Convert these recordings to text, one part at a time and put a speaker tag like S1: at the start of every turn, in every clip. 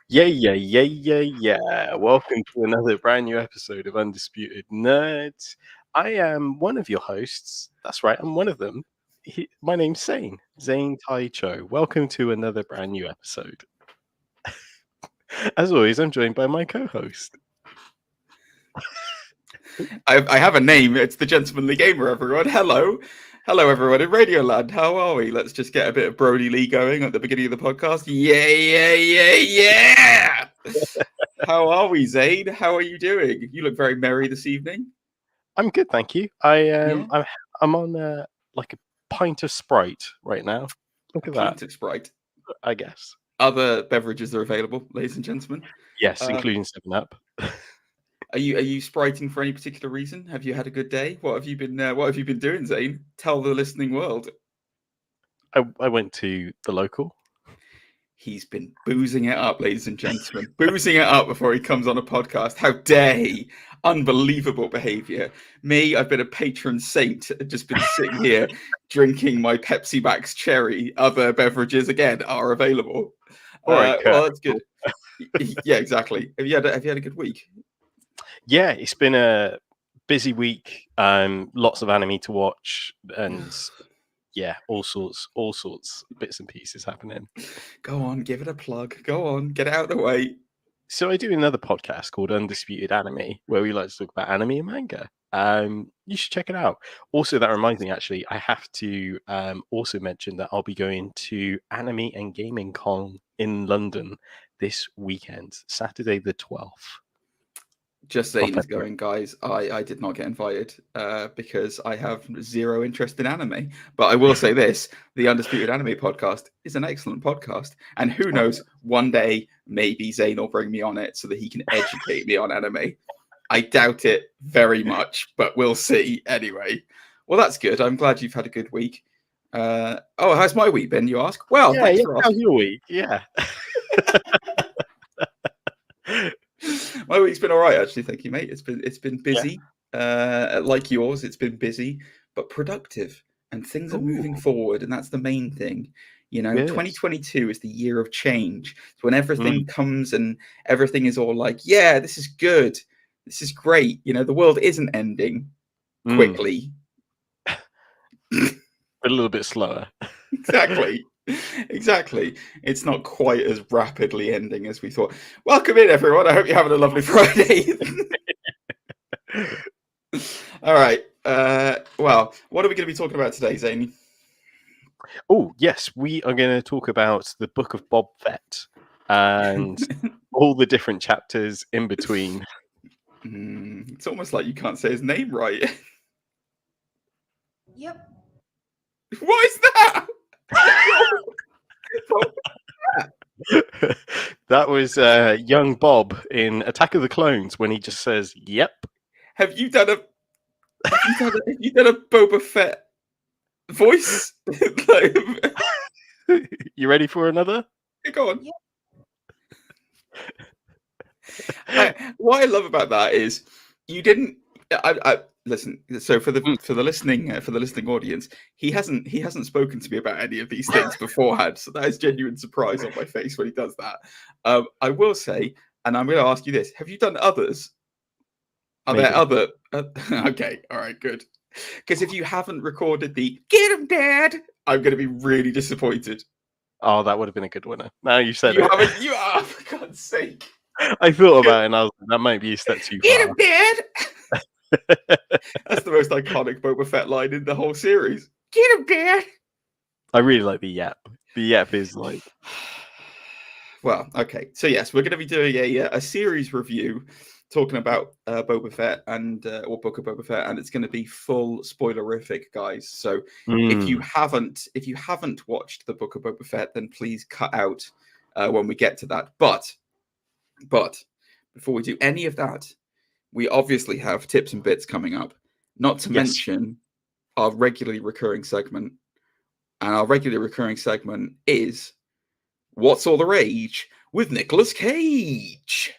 S1: Yeah. Welcome to another brand new episode of Undisputed Nerds. I am one of your hosts. That's right, I'm one of them. My name's Zane Taicho. Welcome to another brand new episode. As always, I'm joined by my co-host.
S2: I have a name. It's the Gentlemanly Gamer, everyone. Hello, everyone in Radioland. How are we? Let's just get a bit of Brody Lee going at the beginning of the podcast. Yeah! How are we, Zane? How are you doing? You look very merry this evening.
S1: I'm good, thank you. I'm on like a pint of Sprite right now. Look at that.
S2: Pint of Sprite.
S1: I guess.
S2: Other beverages are available, ladies and gentlemen.
S1: Yes, including 7-Up.
S2: Are you spriting for any particular reason? Have you had a good day? What have you been doing, Zane? Tell the listening world.
S1: I went to the local.
S2: He's been boozing it up, ladies and gentlemen. Boozing it up before he comes on a podcast. How dare he? Unbelievable behaviour. Me, I've been a patron saint. I've just been sitting here drinking my Pepsi Max Cherry. Other beverages, again, are available.
S1: All right,
S2: well, that's good. Yeah, exactly. Have you had a good week?
S1: Yeah, it's been a busy week. Lots of anime to watch, and yeah, all sorts bits and pieces happening.
S2: Go on, give it a plug. Go on, get it out of the way.
S1: So I do another podcast called Undisputed Anime, where we like to talk about anime and manga. You should check it out. Also, that reminds me, actually, I have to also mention that I'll be going to Anime and Gaming Con in London this weekend, Saturday the 12th.
S2: Just Zane is going, guys. I did not get invited because I have zero interest in anime. But I will say this, the Undisputed Anime Podcast is an excellent podcast. And who knows, one day, maybe Zane will bring me on it so that he can educate me on anime. I doubt it very much, but we'll see anyway. Well, that's good. I'm glad you've had a good week. How's my week been, you ask? Well, thanks for asking.
S1: How's your week? Yeah.
S2: My week's been all right, actually. Thank you, mate. It's been busy, like yours. It's been busy, but productive, and things are moving forward, and that's the main thing. You know, 2022 is the year of change. It's when everything comes and everything is all like, yeah, this is good, this is great. You know, the world isn't ending quickly.
S1: A little bit slower.
S2: Exactly. It's not quite as rapidly ending as we thought. Welcome in, everyone. I hope you're having a lovely Friday. All right. Well, what are we going to be talking about today, Zane?
S1: Oh, yes. We are going to talk about the Book of Boba Fett and all the different chapters in between.
S2: It's almost like you can't say his name right.
S3: Yep.
S2: What is that?
S1: That was young Bob in Attack of the Clones when he just says, "Yep."
S2: Have you done a Boba Fett voice?
S1: You ready for another?
S2: Go on. What I love about that is you didn't. Listen. So for the listening audience, he hasn't spoken to me about any of these things beforehand. So that is genuine surprise on my face when he does that. I will say, and I'm going to ask you this: have you done others? Are there other? Okay, all right, good. Because if you haven't recorded the "Get him, Dad," I'm going to be really disappointed.
S1: Oh, that would have been a good winner. Now you said
S2: you
S1: it.
S2: Haven't, you are, for God's sake.
S1: I thought about it, and I was like, that might be a step too far.
S2: Get him, Dad. That's the most iconic Boba Fett line in the whole series. Get him, Dad.
S1: I really like the yap. The yap is like.
S2: Well, okay. So yes, we're going to be doing a series review talking about Boba Fett and or Book of Boba Fett, and it's going to be full spoilerific, guys. So if you haven't watched the Book of Boba Fett, then please cut out when we get to that. But before we do any of that, we obviously have tips and bits coming up, not to mention our regularly recurring segment. And our regularly recurring segment is What's All the Rage with Nicolas Cage.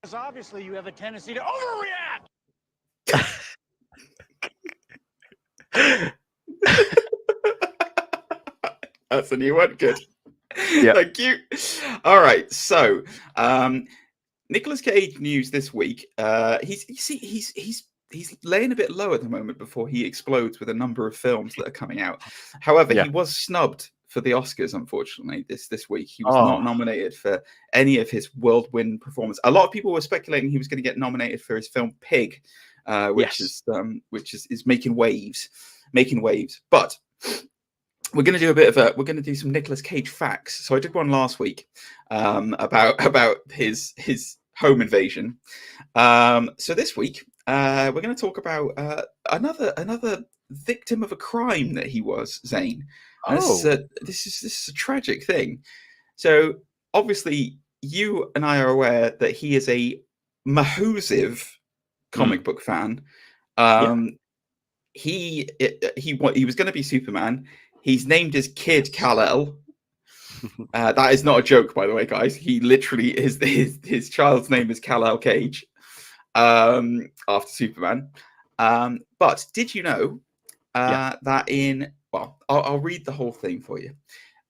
S4: Because obviously you have a tendency to overreact.
S2: That's a new one. Good.
S1: Yeah.
S2: Thank you. All right. So, Nicolas Cage news this week. He's laying a bit low at the moment before he explodes with a number of films that are coming out. However, he was snubbed for the Oscars, unfortunately, this week. He was not nominated for any of his whirlwind performance. A lot of people were speculating he was going to get nominated for his film Pig, which is making waves. But we're going to do some Nicolas Cage facts. So I did one last week about his home invasion. So this week we're going to talk about another victim of a crime that he was, Zane. This is a tragic thing. So obviously you and I are aware that he is a massive comic book fan. He was going to be Superman. He's named his kid Kal-El. That is not a joke, by the way, guys. He literally his child's name is Kal-El Cage, after Superman. But did you know that I'll read the whole thing for you.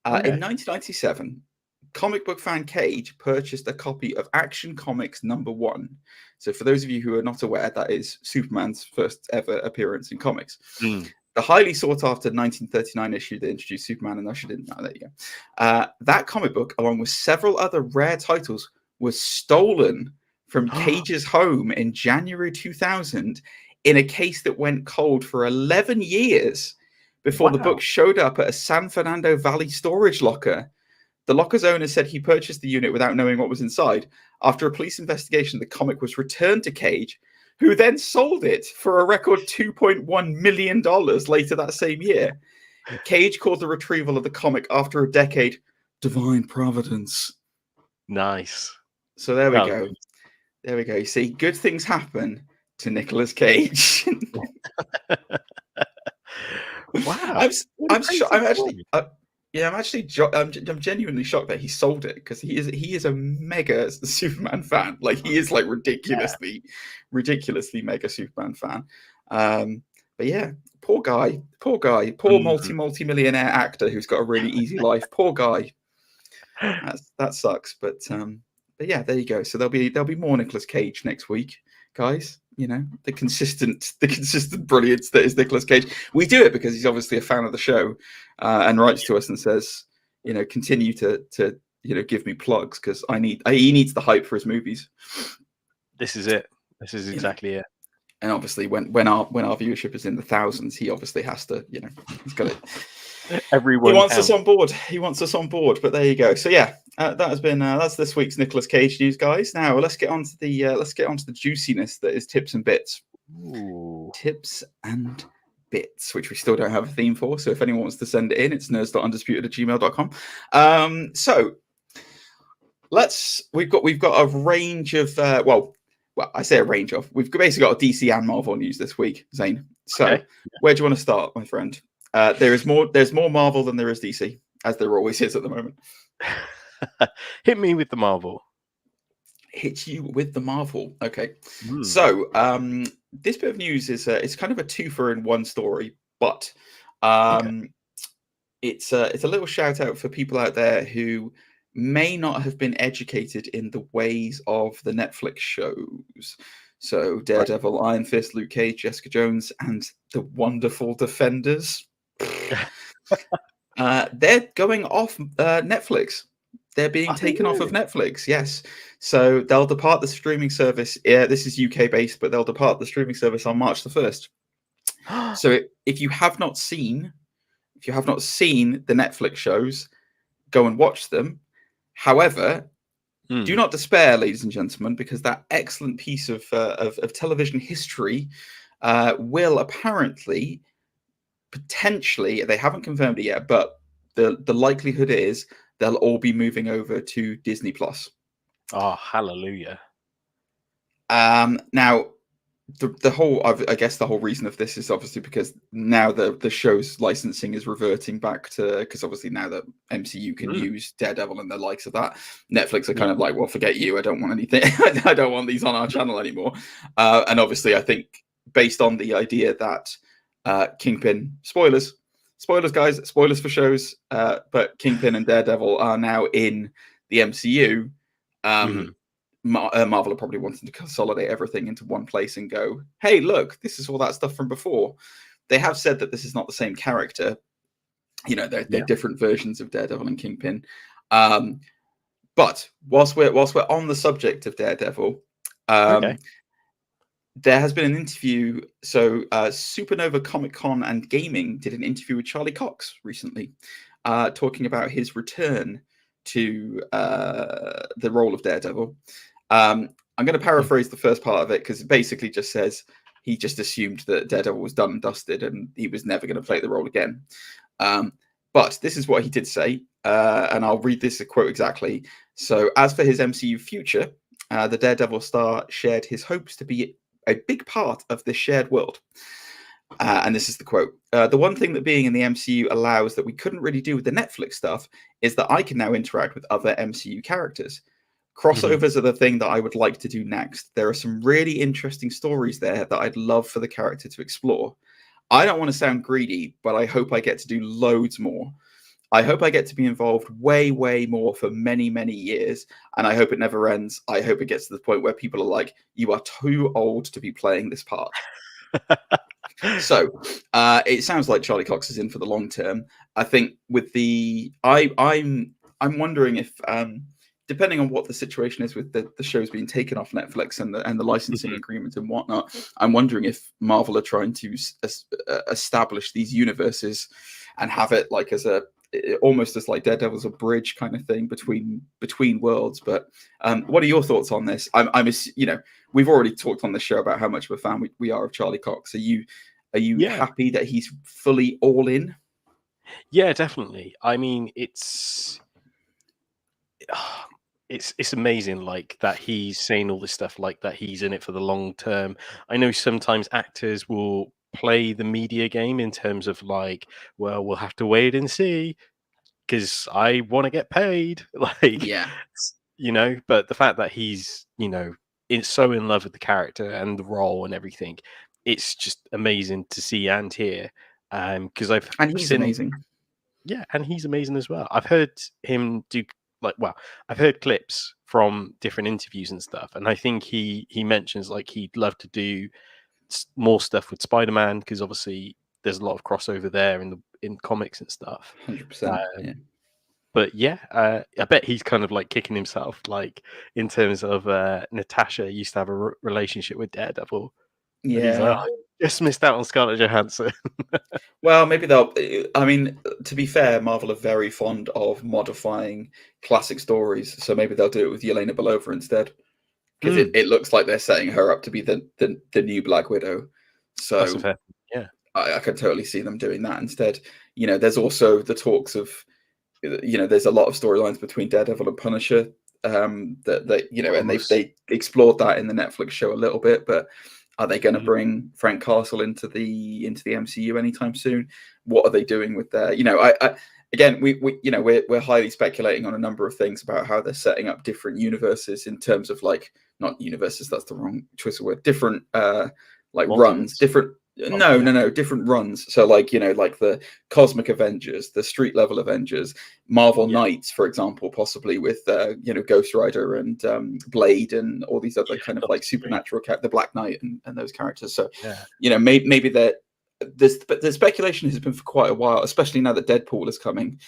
S2: In 1997, comic book fan Cage purchased a copy of Action Comics #1. So for those of you who are not aware, that is Superman's first ever appearance in comics. The highly sought after 1939 issue that introduced Superman and ushered in. Oh, there you go. That comic book, along with several other rare titles, was stolen from Cage's home in January 2000 in a case that went cold for 11 years before the book showed up at a San Fernando Valley storage locker. The locker's owner said he purchased the unit without knowing what was inside. After a police investigation, the comic was returned to Cage, who then sold it for a record $2.1 million later that same year. Cage called the retrieval of the comic after a decade divine providence.
S1: Nice.
S2: So there we go. There we go. You see, good things happen to Nicolas Cage.
S1: Wow.
S2: I'm genuinely shocked that he sold it, because he is a mega Superman fan. Like, he is like ridiculously mega Superman fan. But yeah, poor guy, multi-millionaire actor who's got a really easy life. Poor guy. That sucks. But yeah, there you go. So there'll be more Nicolas Cage next week, guys. You know, the consistent brilliance that is Nicolas Cage. We do it because he's obviously a fan of the show, and writes to us and says, you know, continue to give me plugs, because he needs the hype for his movies. This is it. This is exactly it. And obviously, when our viewership is in the thousands, he obviously has to, he's got it. Everyone he wants us on board. He wants us on board. But there you go. So yeah, that's this week's Nicolas Cage news, guys. Now let's get on to the juiciness that is tips and bits. Ooh. Tips and bits, which we still don't have a theme for. So if anyone wants to send it in, it's nerds.undisputed@gmail.com. So we've got a range of I say a range of. We've basically got a DC and Marvel news this week, Zane. So where do you want to start, my friend? There's more Marvel than there is DC, as there always is at the moment. Hit me with the Marvel. Hit you with the Marvel. Okay. So this bit of news is it's kind of a twofer in one story, but it's a little shout out for people out there who may not have been educated in the ways of the Netflix shows. So Daredevil, Iron Fist, Luke Cage, Jessica Jones, and the Wonderful Defenders. They're going off Netflix. They're being taken off of Netflix. Yes. So they'll depart the streaming service. Yeah, this is UK based, but they'll depart the streaming service on March the 1st. So if you have not seen the Netflix shows, go and watch them. However, do not despair, ladies and gentlemen, because that excellent piece of television history will apparently, potentially, they haven't confirmed it yet, but the likelihood is they'll all be moving over to Disney Plus. Oh, hallelujah! Now, the whole reason of this is obviously because now the show's licensing is reverting back to, because obviously now that MCU can use Daredevil and the likes of that, Netflix are kind of like, well, forget you, I don't want anything, I don't want these on our channel anymore. And obviously, I think based on the idea that Kingpin, spoilers, guys, spoilers for shows. But Kingpin and Daredevil are now in the MCU. Marvel are probably wanting to consolidate everything into one place and go, hey, look, this is all that stuff from before. They have said that this is not the same character. You know, they're different versions of Daredevil and Kingpin. But whilst we're on the subject of Daredevil, there has been an interview. So Supernova Comic Con and Gaming did an interview with Charlie Cox recently, talking about his return to the role of Daredevil. I'm going to paraphrase the first part of it because it basically just says he just assumed that Daredevil was done and dusted and he was never going to play the role again. But this is what he did say, and I'll read this quote exactly. So, as for his MCU future, the Daredevil star shared his hopes to be a big part of this shared world. And this is the quote. The one thing that being in the MCU allows that we couldn't really do with the Netflix stuff is that I can now interact with other MCU characters. Crossovers are the thing that I would like to do next. There are some really interesting stories there that I'd love for the character to explore. I don't want to sound greedy, but I hope I get to do loads more. I hope I get to be involved way, way more for many, many years. And I hope it never ends. I hope it gets to the point where people are like, you are too old to be playing this part. So it sounds like Charlie Cox is in for the long term. I think with the, I'm wondering if, depending on what the situation is with the shows being taken off Netflix and the licensing agreement and whatnot, I'm wondering if Marvel are trying to establish these universes and have it like as almost as like Daredevil's a bridge kind of thing between worlds. But what are your thoughts on this? We've already talked on the show about how much of a fan we are of Charlie Cox. Are you happy that he's fully all in?
S1: Yeah, definitely. I mean, it's amazing, like that he's saying all this stuff, like that he's in it for the long term. I know sometimes actors will play the media game in terms of like, well, we'll have to wait and see because I want to get paid. Like, but the fact that he's, so in love with the character and the role and everything, it's just amazing to see and hear. Because he's
S2: amazing.
S1: Yeah, and he's amazing as well. I've heard him do I've heard clips from different interviews and stuff, and I think he mentions like he'd love to do more stuff with Spider-Man because obviously there's a lot of crossover there in comics and stuff.
S2: 100%.
S1: But I bet he's kind of like kicking himself, like in terms of Natasha used to have a relationship with Daredevil.
S2: Yeah,
S1: he's like, I just missed out on Scarlett Johansson.
S2: Well, maybe I mean, to be fair, Marvel are very fond of modifying classic stories, so maybe they'll do it with Yelena Belova instead, because it looks like they're setting her up to be the new Black Widow. So
S1: that's a fair,
S2: I can totally see them doing that instead. There's also the talks of, there's a lot of storylines between Daredevil and Punisher and they explored that in the Netflix show a little bit, but are they going to bring Frank Castle into the MCU anytime soon? What are they doing with their? We're highly speculating on a number of things about how they're setting up different universes in terms of like not universes. That's the wrong choice of word. Different runs. Different. Different runs. So like the Cosmic Avengers, the Street Level Avengers, Marvel Knights, for example, possibly with Ghost Rider and Blade and all these other kind of like supernatural the Black Knight and those characters. So maybe the speculation has been for quite a while, especially now that Deadpool is coming,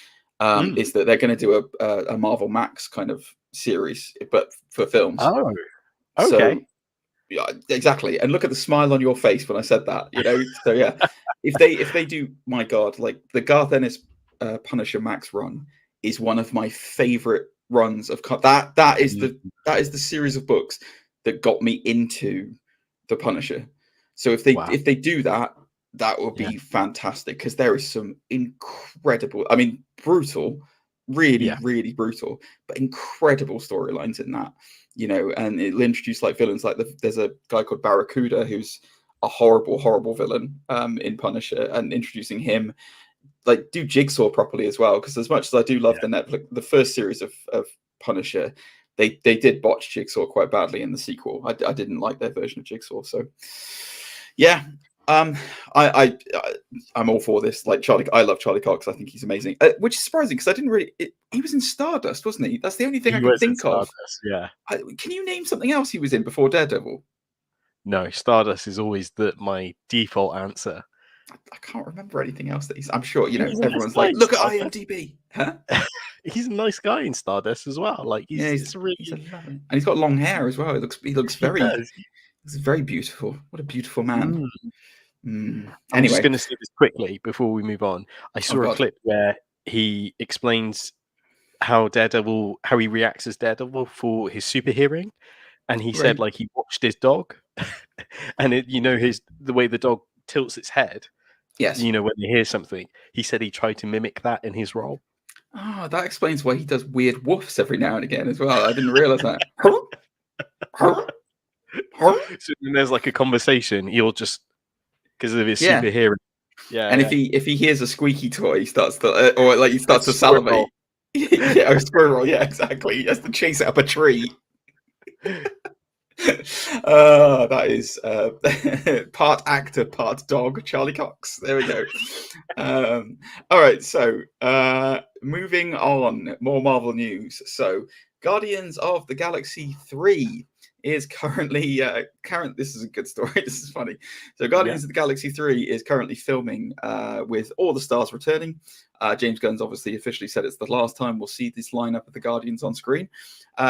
S2: is that they're going to do a Marvel Max kind of series, but for films.
S1: Oh, okay.
S2: So, yeah, exactly. And look at the smile on your face when I said that, So yeah, if they do, my God, like the Garth Ennis Punisher Max run is one of my favorite runs of that is the series of books that got me into the Punisher. So if they do that, that will be fantastic because there is some incredible, I mean, brutal, really, really brutal, but incredible storylines in that. And it'll introduce like villains like there's a guy called Barracuda who's a horrible, horrible villain in Punisher, and introducing him, like do Jigsaw properly as well. Because as much as I do love the first series of Punisher, they did botch Jigsaw quite badly in the sequel. I didn't like their version of Jigsaw. So yeah, I'm all for this. Like Charlie, I love Charlie Cox. I think he's amazing. Which is surprising because I didn't really. He was in Stardust, wasn't he? That's the only thing I can think of.
S1: Yeah.
S2: Can you name something else he was in before Daredevil?
S1: No, Stardust is always my default answer.
S2: I can't remember anything else that he's. I'm sure
S1: He's
S2: everyone's like, look at IMDb, huh?
S1: He's a nice guy in Stardust as well. Like he's really,
S2: and he's got long hair as well. He looks very. He's very beautiful. What a beautiful man.
S1: I'm
S2: Anyway,
S1: just going to say this quickly before we move on. I saw a clip where he explains how he reacts as Daredevil for his super hearing, and he said like he watched his dog, and the way the dog tilts its head.
S2: Yes.
S1: When they hear something, he said he tried to mimic that in his role.
S2: Oh, that explains why he does weird woofs every now and again as well. I didn't realize that.
S1: So when there's like a conversation, he'll just because of his super hearing. Yeah.
S2: And if he hears a squeaky toy, he starts to salivate. Yeah, a squirrel. Yeah, exactly. He has to chase it up a tree. That is part actor, part dog, Charlie Cox. There we go. All right, so moving on, more Marvel news. So, Guardians of the Galaxy 3 is currently this is a good story. This is funny. So, Guardians of the Galaxy 3 is currently filming with all the stars returning. James Gunn's obviously officially said it's the last time we'll see this lineup of the Guardians on screen.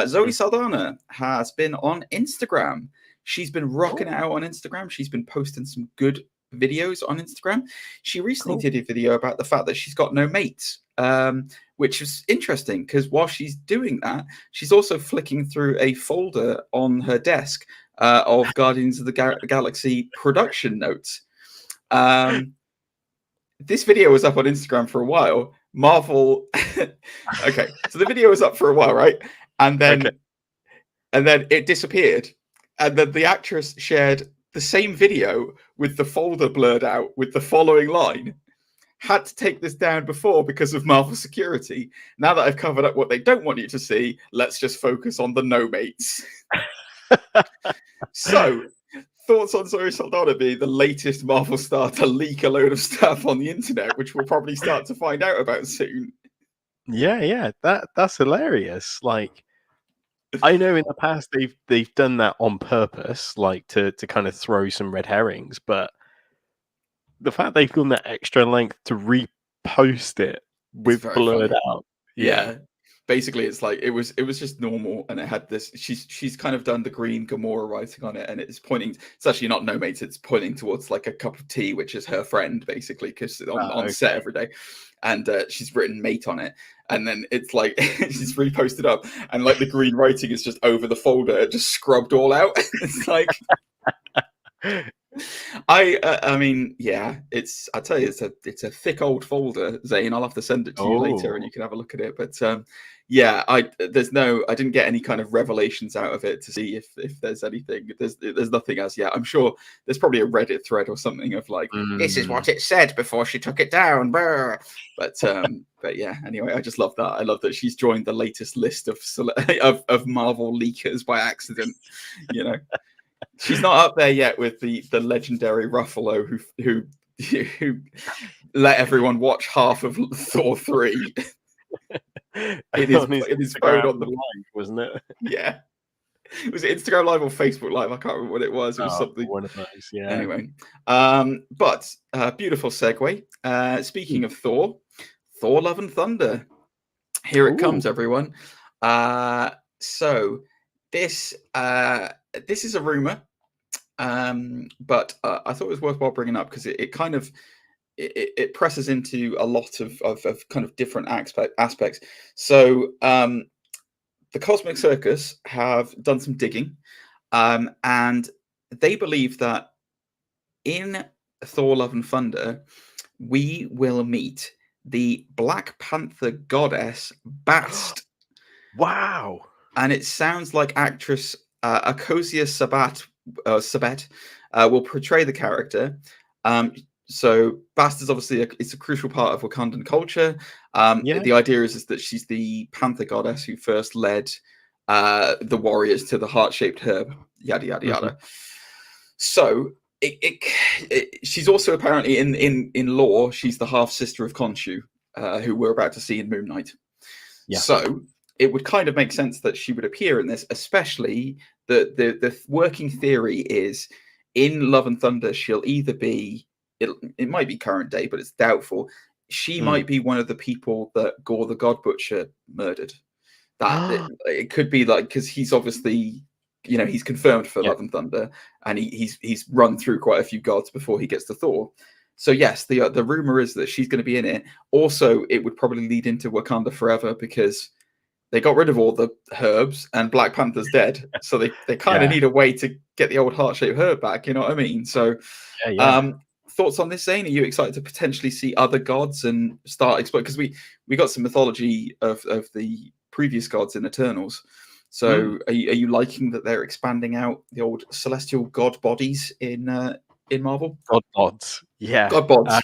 S2: Zoe Saldana has been on Instagram. She's been rocking it out on Instagram. She's been posting some good videos on Instagram. She recently did a video about the fact that she's got no mates, which is interesting because while she's doing that, she's also flicking through a folder on her desk of Guardians of the Galaxy production notes. This video was up on Instagram for a while. Marvel. Okay, so the video was up for a while, right? And then it disappeared. And then the actress shared the same video with the folder blurred out with the following line. Had to take this down before because of Marvel security. Now that I've covered up what they don't want you to see, let's just focus on the no mates. So, thoughts on Zoe Saldana being the latest Marvel star to leak a load of stuff on the internet, which we'll probably start to find out about soon.
S1: Yeah, that's hilarious. Like, I know in the past they've done that on purpose, like to kind of throw some red herrings, but the fact they've gone that extra length to repost it with blurred out.
S2: Yeah. Basically, it's like it was just normal, and it had this. She's kind of done the green Gamora writing on it, and it's pointing. It's actually not no mates. It's pointing towards like a cup of tea, which is her friend, basically, because on set every day, and she's written mate on it, and then it's like she's reposted up, and like the green writing is just over the folder, just scrubbed all out. It's like. I mean, yeah, I tell you, it's a thick old folder, Zane. I'll have to send it to you later, and you can have a look at it. But yeah, I didn't get any kind of revelations out of it to see if there's anything. There's nothing as yet. I'm sure there's probably a Reddit thread or something of like, this is what it said before she took it down. Brr. But yeah, anyway, I just love that. I love that she's joined the latest list of Marvel leakers by accident. You know. She's not up there yet with the legendary Ruffalo who let everyone watch half of Thor 3. It is phone on the
S1: live, wasn't it?
S2: Yeah. Was it Instagram Live or Facebook Live? I can't remember what it was. It was something.
S1: One of those, yeah.
S2: Anyway, but beautiful segue. Speaking of Thor Love and Thunder. Here it comes, everyone. So this is a rumor, but I thought it was worthwhile bringing up because it kind of it presses into a lot of kind of different aspects. So the Cosmic Circus have done some digging, and they believe that in Thor: Love and Thunder, we will meet the Black Panther goddess Bast.
S1: Wow.
S2: And it sounds like actress Akosia Sabet will portray the character. So Bast is obviously it's a crucial part of Wakandan culture. The idea is that she's the Panther goddess who first led the warriors to the heart-shaped herb. Yada yada yada. So she's also apparently in lore. She's the half sister of Khonshu, who we're about to see in Moon Knight.
S1: Yeah.
S2: So it would kind of make sense that she would appear in this, especially the working theory is in Love and Thunder, she'll either be, it might be current day, but it's doubtful. She might be one of the people that Gore the God Butcher murdered. That it could be like, because he's obviously, he's confirmed for Love and Thunder, and he's run through quite a few gods before he gets to Thor. So yes, the rumor is that she's going to be in it. Also, it would probably lead into Wakanda Forever because they got rid of all the herbs and Black Panther's dead. So they kind of need a way to get the old heart-shaped herb back. You know what I mean? So thoughts on this, Zane? Are you excited to potentially see other gods and start exploring? Because we got some mythology of the previous gods in Eternals. So are you liking that they're expanding out the old celestial god bodies in Marvel?
S1: God bods. Yeah.
S2: God bods.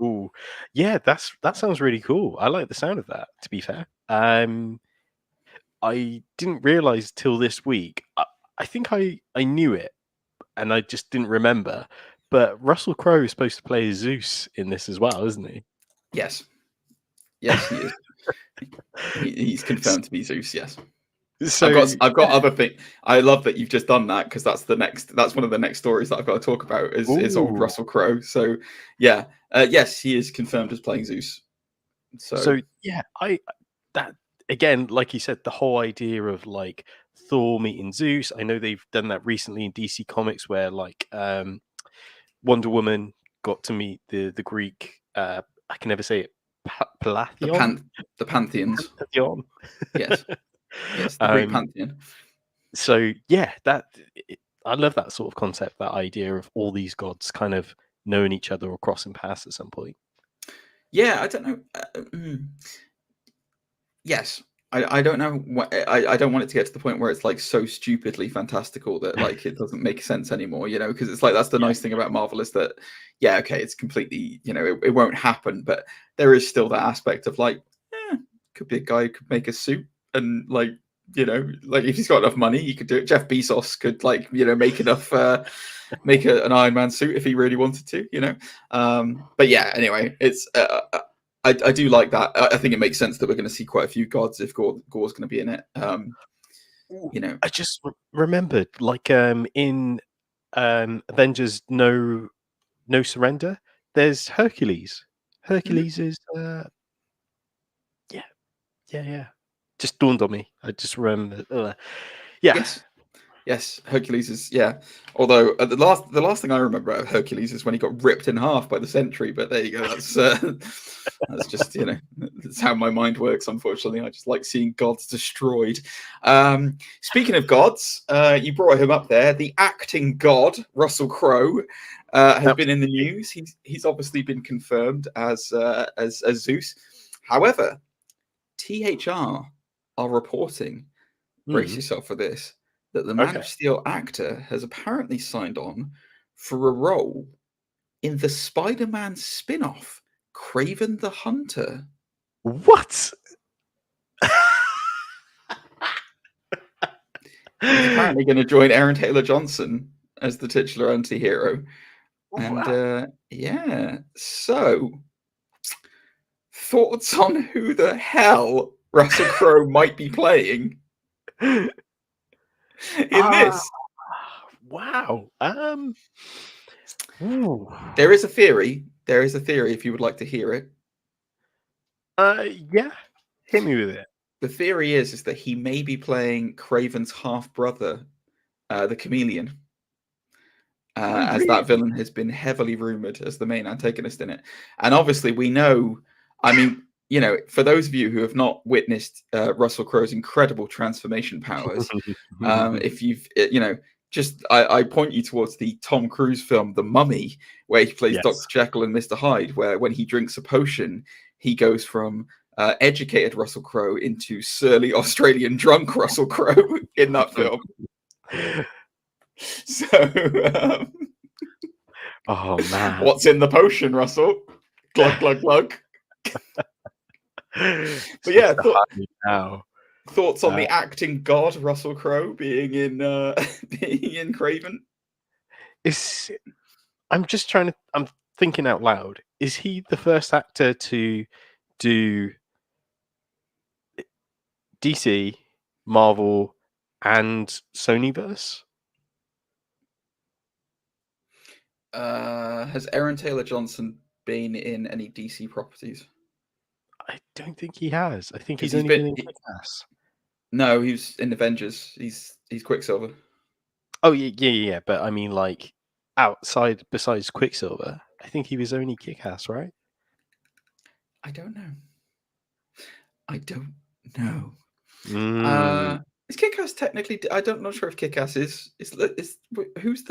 S1: Ooh. Yeah, that sounds really cool. I like the sound of that, to be fair. I didn't realize till this week. I think I knew it, and I just didn't remember. But Russell Crowe is supposed to play Zeus in this as well, isn't he?
S2: Yes. Yes, he is. He's confirmed to be Zeus. Yes. So I've got other things. I love that you've just done that because that's one of the next stories that I've got to talk about is old Russell Crowe. So yeah, yes, he is confirmed as playing Zeus. So
S1: yeah, that again, like you said, the whole idea of like Thor meeting Zeus. I know they've done that recently in DC Comics where like Wonder Woman got to meet the Greek. I can never say it. Pantheon?
S2: The Pantheons.
S1: Pantheon.
S2: Yes. Yes, the Greek Pantheon.
S1: So yeah, I love that sort of concept, that idea of all these gods kind of knowing each other or crossing paths at some point.
S2: Yeah, I don't know. Yes, I don't know. I don't want it to get to the point where it's like so stupidly fantastical that like it doesn't make sense anymore. Because it's like that's the nice thing about Marvel is that okay, it's completely it won't happen, but there is still that aspect of like could be a guy who could make a suit. And like if he's got enough money, he could do it. Jeff Bezos could make enough, make an Iron Man suit if he really wanted to, But yeah, anyway, it's I do like that. I think it makes sense that we're going to see quite a few gods if Gore's going to be in it.
S1: I just remembered, like in Avengers No Surrender, there's Hercules. Hercules is yeah. Just dawned on me. I just remember.
S2: Yes. Hercules is Although the last thing I remember of Hercules is when he got ripped in half by the Sentry. But there you go. That's just that's how my mind works. Unfortunately, I just like seeing gods destroyed. Speaking of gods, you brought him up there. The acting god Russell Crowe has been in the news. He's obviously been confirmed as Zeus. However, THR are reporting, brace yourself for this, that the Man of Steel actor has apparently signed on for a role in the Spider-Man spin-off, Kraven the Hunter.
S1: What?
S2: He's apparently going to join Aaron Taylor-Johnson as the titular anti-hero. And so thoughts on who the hell Russell Crowe might be playing in this?
S1: Wow.
S2: There is a theory. If you would like to hear it.
S1: Yeah. Hit me with it.
S2: The theory is that he may be playing Kraven's half brother, the Chameleon. As that villain has been heavily rumored as the main antagonist in it. And obviously we know, for those of you who have not witnessed Russell Crowe's incredible transformation powers, if you've, I point you towards the Tom Cruise film, The Mummy, where he plays Dr. Jekyll and Mr. Hyde, where when he drinks a potion, he goes from educated Russell Crowe into surly Australian drunk Russell Crowe in that film. So,
S1: oh man,
S2: what's in the potion, Russell? Glug glug glug. But yeah, thoughts on the acting god Russell Crowe being in Kraven?
S1: is I'm thinking out loud. Is he the first actor to do DC, Marvel, and Sonyverse?
S2: Has Aaron Taylor Johnson been in any DC properties?
S1: I don't think he has. I think
S2: 'Cause
S1: he's only been in Kick-Ass.
S2: No, he was in Avengers. He's Quicksilver.
S1: Oh yeah. But I mean, like besides Quicksilver, I think he was only Kick-Ass, right?
S2: I don't know. Is Kick-Ass technically? Not sure if Kick-Ass is who's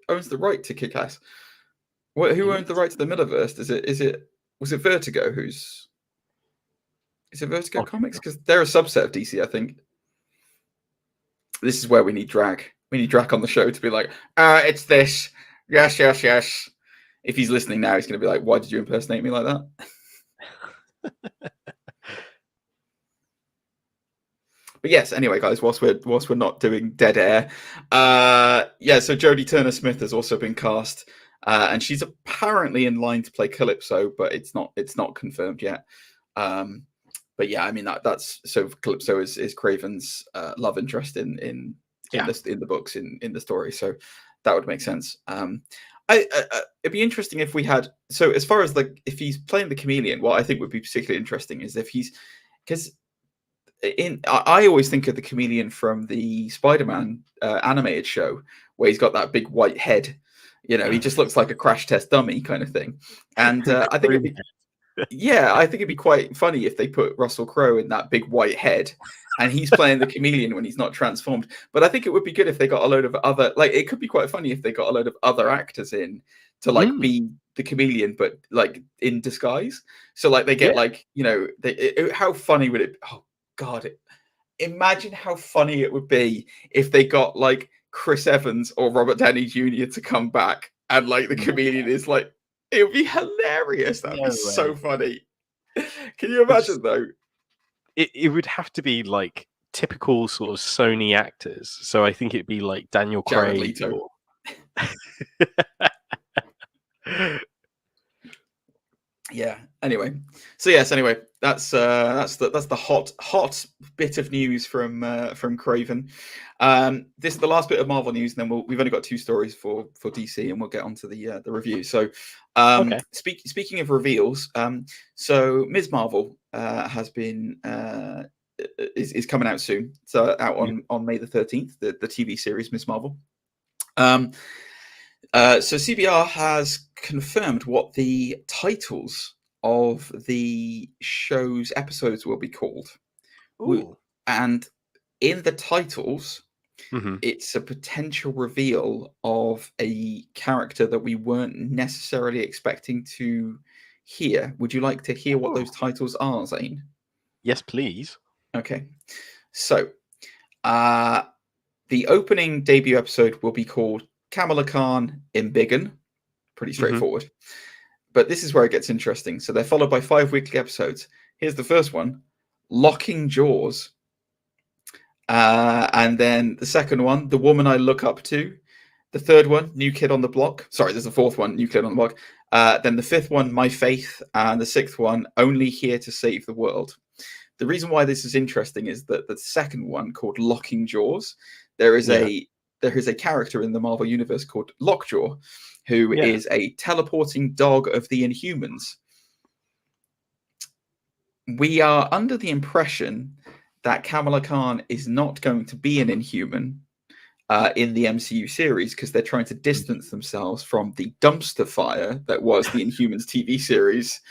S2: owns the right to Kick-Ass? Who owns the right to the Millerverse? Was it Vertigo? Is it Vertigo Comics? Because they're a subset of DC, I think. This is where we need Drag. We need Drag on the show to be like, it's this. Yes. If he's listening now, he's going to be like, why did you impersonate me like that? But yes, anyway, guys, whilst we're not doing dead air, so Jodie Turner-Smith has also been cast, and she's apparently in line to play Calypso, but it's not confirmed yet. But yeah, I mean that's so Calypso is Craven's love interest in the books in the story, so that would make sense. It'd be interesting if we had, so as far as like if he's playing the chameleon, what I think would be particularly interesting is if he's, because I always think of the chameleon from the Spider-Man animated show where he's got that big white head. He just looks like a crash test dummy kind of thing. And I think it'd be quite funny if they put Russell Crowe in that big white head and he's playing the chameleon when he's not transformed. But I think it would be good if they got a load of other, like, it could be quite funny if they got a load of other actors in to like be the chameleon, but like in disguise. So like they get how funny would it? Oh God, imagine how funny it would be if they got like Chris Evans or Robert Downey Jr. to come back and like the chameleon is like, it would be hilarious. That would be so funny. Can you imagine though?
S1: It would have to be like typical sort of Sony actors. So I think it'd be like Daniel
S2: Jared
S1: Craig.
S2: Leto. Yeah. Anyway, that's the hot bit of news from Craven. This is the last bit of Marvel news, and then we've only got 2 stories for DC, and we'll get onto the review. So, speaking of reveals, so Ms. Marvel has been is coming out soon. So out on May the 13th, the TV series Ms. Marvel. So CBR has confirmed what the titles of the show's episodes will be called. And in the titles, it's a potential reveal of a character that we weren't necessarily expecting to hear. Would you like to hear what those titles are, Zane?
S1: Yes, please.
S2: Okay. So, the opening debut episode will be called Kamala Khan Embiggen. Pretty straightforward. But this is where it gets interesting. So they're followed by 5 weekly episodes. Here's the first one, Locking Jaws. And then the second one, The Woman I Look Up To. The third one, New Kid on the Block. Sorry, there's a fourth one, New Kid on the Block. Then the fifth one, My Faith. And the sixth one, Only Here to Save the World. The reason why this is interesting is that the second one, called Locking Jaws, there is a character in the Marvel Universe called Lockjaw, who is a teleporting dog of the Inhumans. We are under the impression that Kamala Khan is not going to be an Inhuman in the MCU series because they're trying to distance themselves from the dumpster fire that was the Inhumans TV series.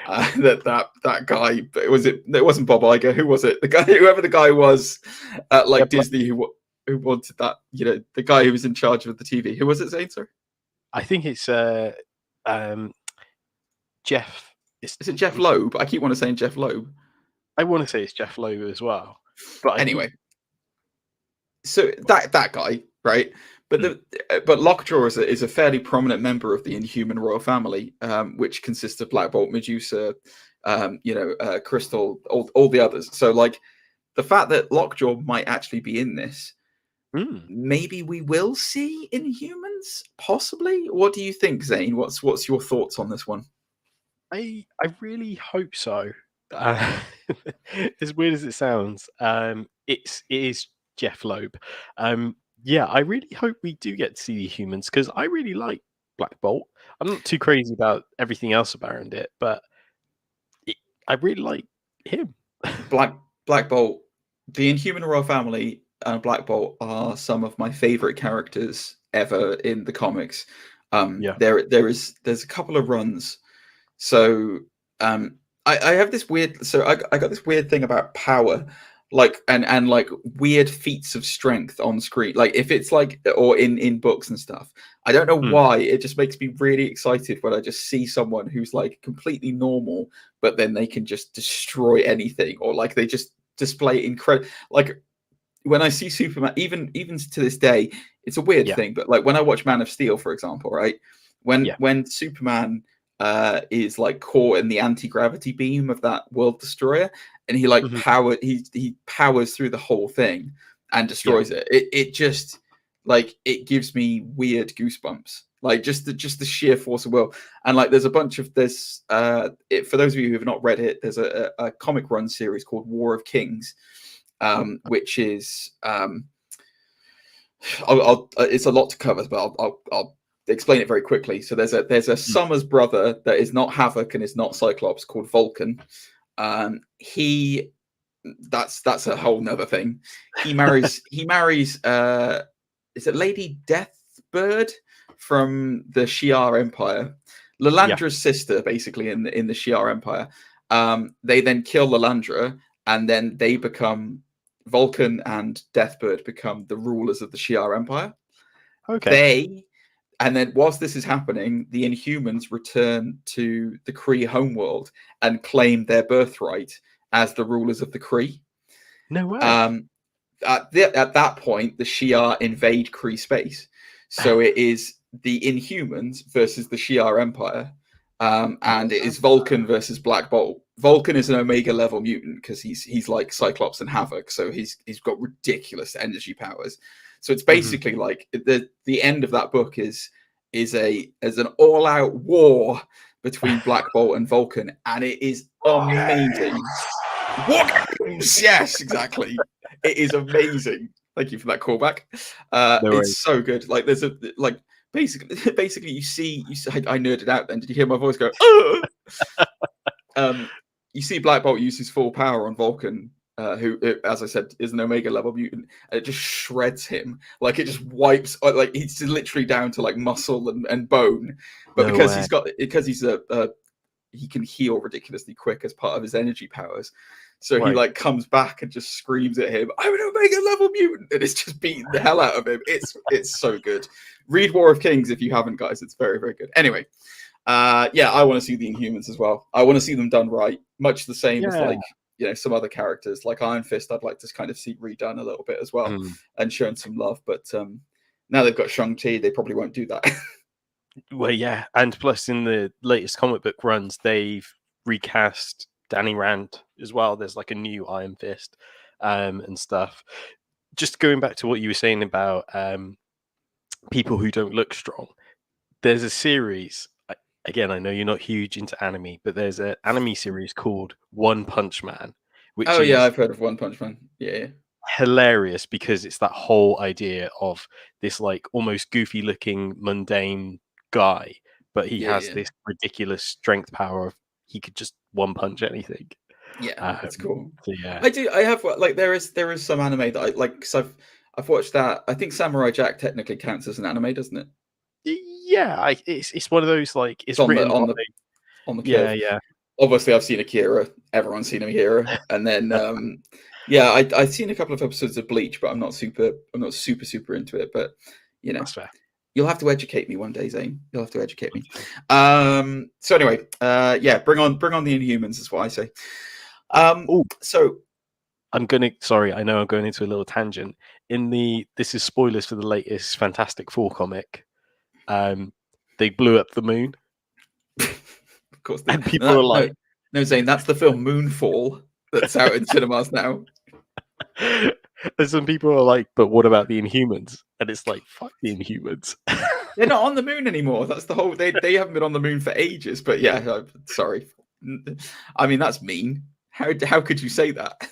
S2: That guy, it wasn't Bob Iger. Who was it? Whoever the guy was at Disney who wanted that, the guy who was in charge of the TV. Who was it, Zane? Sorry?
S1: I think it's Jeff.
S2: Is it Jeff Loeb? I keep wanting to say Jeff Loeb.
S1: I want to say it's Jeff Loeb as well. But
S2: anyway, so that guy, right? But Lockjaw is a fairly prominent member of the Inhuman royal family, which consists of Black Bolt, Medusa, Crystal, all the others. So like the fact that Lockjaw might actually be in this
S1: Mm.
S2: maybe we will see Inhumans, possibly. What do you think, Zane? What's your thoughts on this one?
S1: I really hope so. Uh, as weird as it sounds, it is Jeff Loeb. Yeah, I really hope we do get to see the humans because I really like Black Bolt. I'm not too crazy about everything else around it, but I really like him.
S2: Black Bolt, the Inhuman Royal Family, and Black Bolt are some of my favorite characters ever in the comics.
S1: Yeah.
S2: There's a couple of runs. So I have this weird. So I got this weird thing about power, like and like weird feats of strength on screen. Like if it's like or in books and stuff. I don't know why. It just makes me really excited when I just see someone who's like completely normal, but then they can just destroy anything, or like they just display incredible. Like when I see Superman, even to this day, it's a weird thing. But like when I watch Man of Steel, for example, right? When Superman is like caught in the anti-gravity beam of that world destroyer, and he like he powers through the whole thing and destroys it. It just like it gives me weird goosebumps. Like just the sheer force of will. And like there's a bunch of this for those of you who have not read it, there's a comic run series called War of Kings, which is it's a lot to cover, but I'll explain it very quickly. So there's a Summers brother that is not Havoc and is not Cyclops called Vulcan. That's a whole nother thing. He marries is it Lady Deathbird from the Shi'ar Empire, Lalandra's sister, basically in the Shi'ar Empire. They then kill Lalandra, and then they become Vulcan and Deathbird become the rulers of the Shi'ar Empire.
S1: Okay.
S2: And then whilst this is happening, the Inhumans return to the Kree homeworld and claim their birthright as the rulers of the Kree.
S1: No way.
S2: At that point, the Shi'ar invade Kree space. So it is the Inhumans versus the Shi'ar Empire. And it is Vulcan versus Black Bolt. Vulcan is an Omega level mutant because he's like Cyclops and Havoc. So he's got ridiculous energy powers. So it's basically like the end of that book is an all-out war between Black Bolt and Vulcan, and it is amazing. Yes, exactly. It is amazing. Thank you for that callback. It's so good. Like there's a like basically you see I nerded out then. Did you hear my voice go? You see Black Bolt use his full power on Vulcan, who, as I said, is an Omega level mutant, and it just shreds him. Like it just wipes. Like he's literally down to like muscle and bone. But because he can heal ridiculously quick as part of his energy powers. So he like comes back and just screams at him, "I'm an Omega level mutant," and it's just beating the hell out of him. It's so good. Read War of Kings if you haven't, guys. It's very, very good. Anyway, I want to see the Inhumans as well. I want to see them done right, much the same as like some other characters like Iron Fist. I'd like to kind of see redone a little bit as well and shown some love. But now they've got Shang-Chi, they probably won't do that.
S1: Well, yeah, and plus in the latest comic book runs, they've recast Danny Rand as well. There's like a new Iron Fist and stuff. Just going back to what you were saying about people who don't look strong, there's a series. Again, I know you're not huge into anime, but there's an anime series called One Punch Man. Which
S2: I've heard of One Punch Man. Yeah.
S1: Hilarious because it's that whole idea of this like almost goofy looking mundane guy, but he has this ridiculous strength power of he could just one punch anything.
S2: Yeah, that's cool.
S1: So yeah,
S2: I have like there is some anime that I like because I've watched that. I think Samurai Jack technically counts as an anime, doesn't it?
S1: Yeah, it's one of those like it's
S2: on
S1: written
S2: the curve.
S1: Yeah.
S2: Obviously, I've seen Akira. Everyone's seen Akira, and then I've seen a couple of episodes of Bleach, but I'm not super into it. But
S1: that's fair.
S2: You'll have to educate me one day, Zane. You'll have to educate me. So anyway, bring on the Inhumans is what I say. So
S1: I know I'm going into a little tangent. This is spoilers for the latest Fantastic Four comic. They blew up the moon.
S2: Of course,
S1: and people are like,
S2: "No, Zane, that's the film Moonfall that's out in cinemas now."
S1: And some people are like, but what about the Inhumans? And it's like, fuck the Inhumans.
S2: They're not on the moon anymore. That's the whole. They haven't been on the moon for ages. But yeah, sorry. I mean, that's mean. How could you say that?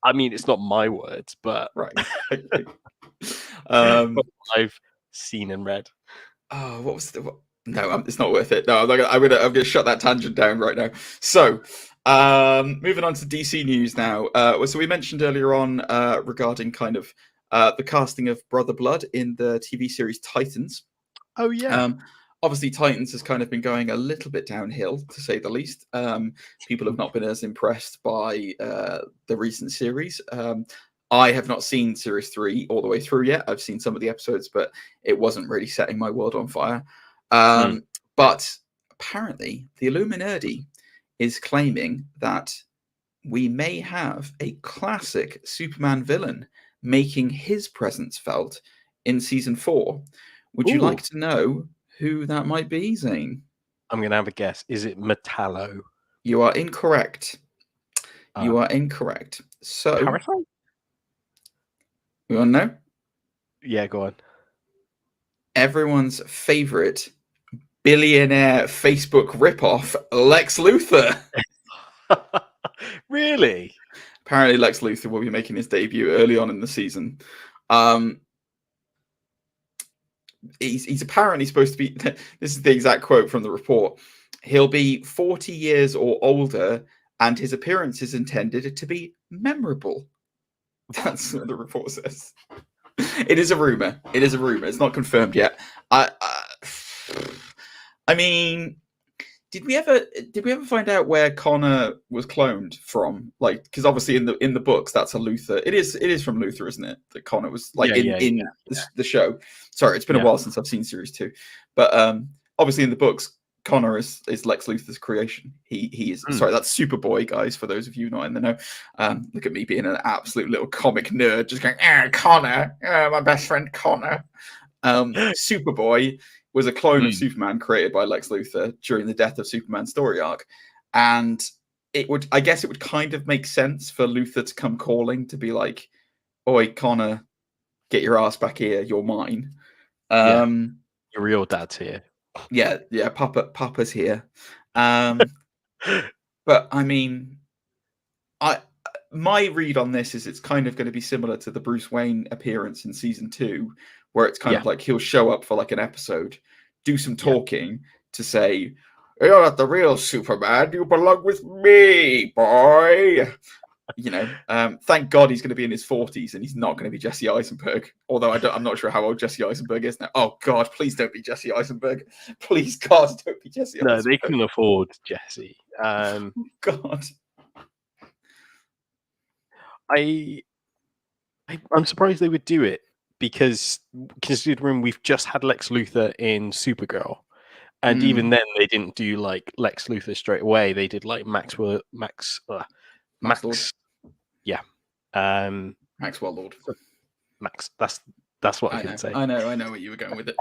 S1: I mean, it's not my words, but
S2: Right.
S1: what I've seen and read.
S2: Oh, what was the? What? No, it's not worth it. No, I'm gonna shut that tangent down right now. So, moving on to DC news now. So we mentioned earlier on regarding kind of the casting of Brother Blood in the TV series Titans.
S1: Oh yeah.
S2: Obviously, Titans has kind of been going a little bit downhill, to say the least. People have not been as impressed by the recent series. I have not seen Series 3 all the way through yet. I've seen some of the episodes, but it wasn't really setting my world on fire. But apparently, the Illuminati is claiming that we may have a classic Superman villain making his presence felt in Season 4. Would you like to know who that might be, Zane?
S1: I'm going to have a guess. Is it Metallo?
S2: You are incorrect. You are incorrect. So,
S1: Parasite?
S2: you want to know?
S1: Yeah, go on.
S2: Everyone's favorite billionaire Facebook ripoff, Lex Luthor.
S1: Really?
S2: Apparently, Lex Luthor will be making his debut early on in the season. He's apparently supposed to be. This is the exact quote from the report. He'll be 40 years or older, and his appearance is intended to be memorable. That's what the report says. It is a rumor. It is a rumor. It's not confirmed yet. I mean, did we ever find out where Connor was cloned from? Like, because obviously in the books that's a Luthor. It is from Luthor, isn't it? That Connor was like in the show. Sorry, it's been a while since I've seen series 2, but obviously in the books, Connor is Lex Luthor's creation. He is sorry, that's Superboy, guys. For those of you not in the know, look at me being an absolute little comic nerd, just going, Connor, my best friend Connor. Superboy was a clone of Superman created by Lex Luthor during the Death of Superman story arc, and I guess it would kind of make sense for Luthor to come calling to be like, "Oi, Connor, get your ass back here. You're mine."
S1: Your real dad's here.
S2: Yeah, Papa's here. But I mean, my read on this is it's kind of going to be similar to the Bruce Wayne appearance in season 2, where it's kind of like he'll show up for like an episode, do some talking to say, "You're not the real Superman. You belong with me, boy." You know, thank God he's going to be in his 40s and he's not going to be Jesse Eisenberg. Although I'm not sure how old Jesse Eisenberg is now. Oh God, please don't be Jesse Eisenberg. Please, God, don't be Jesse Eisenberg.
S1: No, they can afford Jesse.
S2: God.
S1: I'm surprised they would do it because considering we've just had Lex Luthor in Supergirl, and even then they didn't do like Lex Luthor straight away. They did like Max.
S2: Lord.
S1: Yeah.
S2: Max Warlord.
S1: Max. That's what I can say.
S2: I know where you were going with it.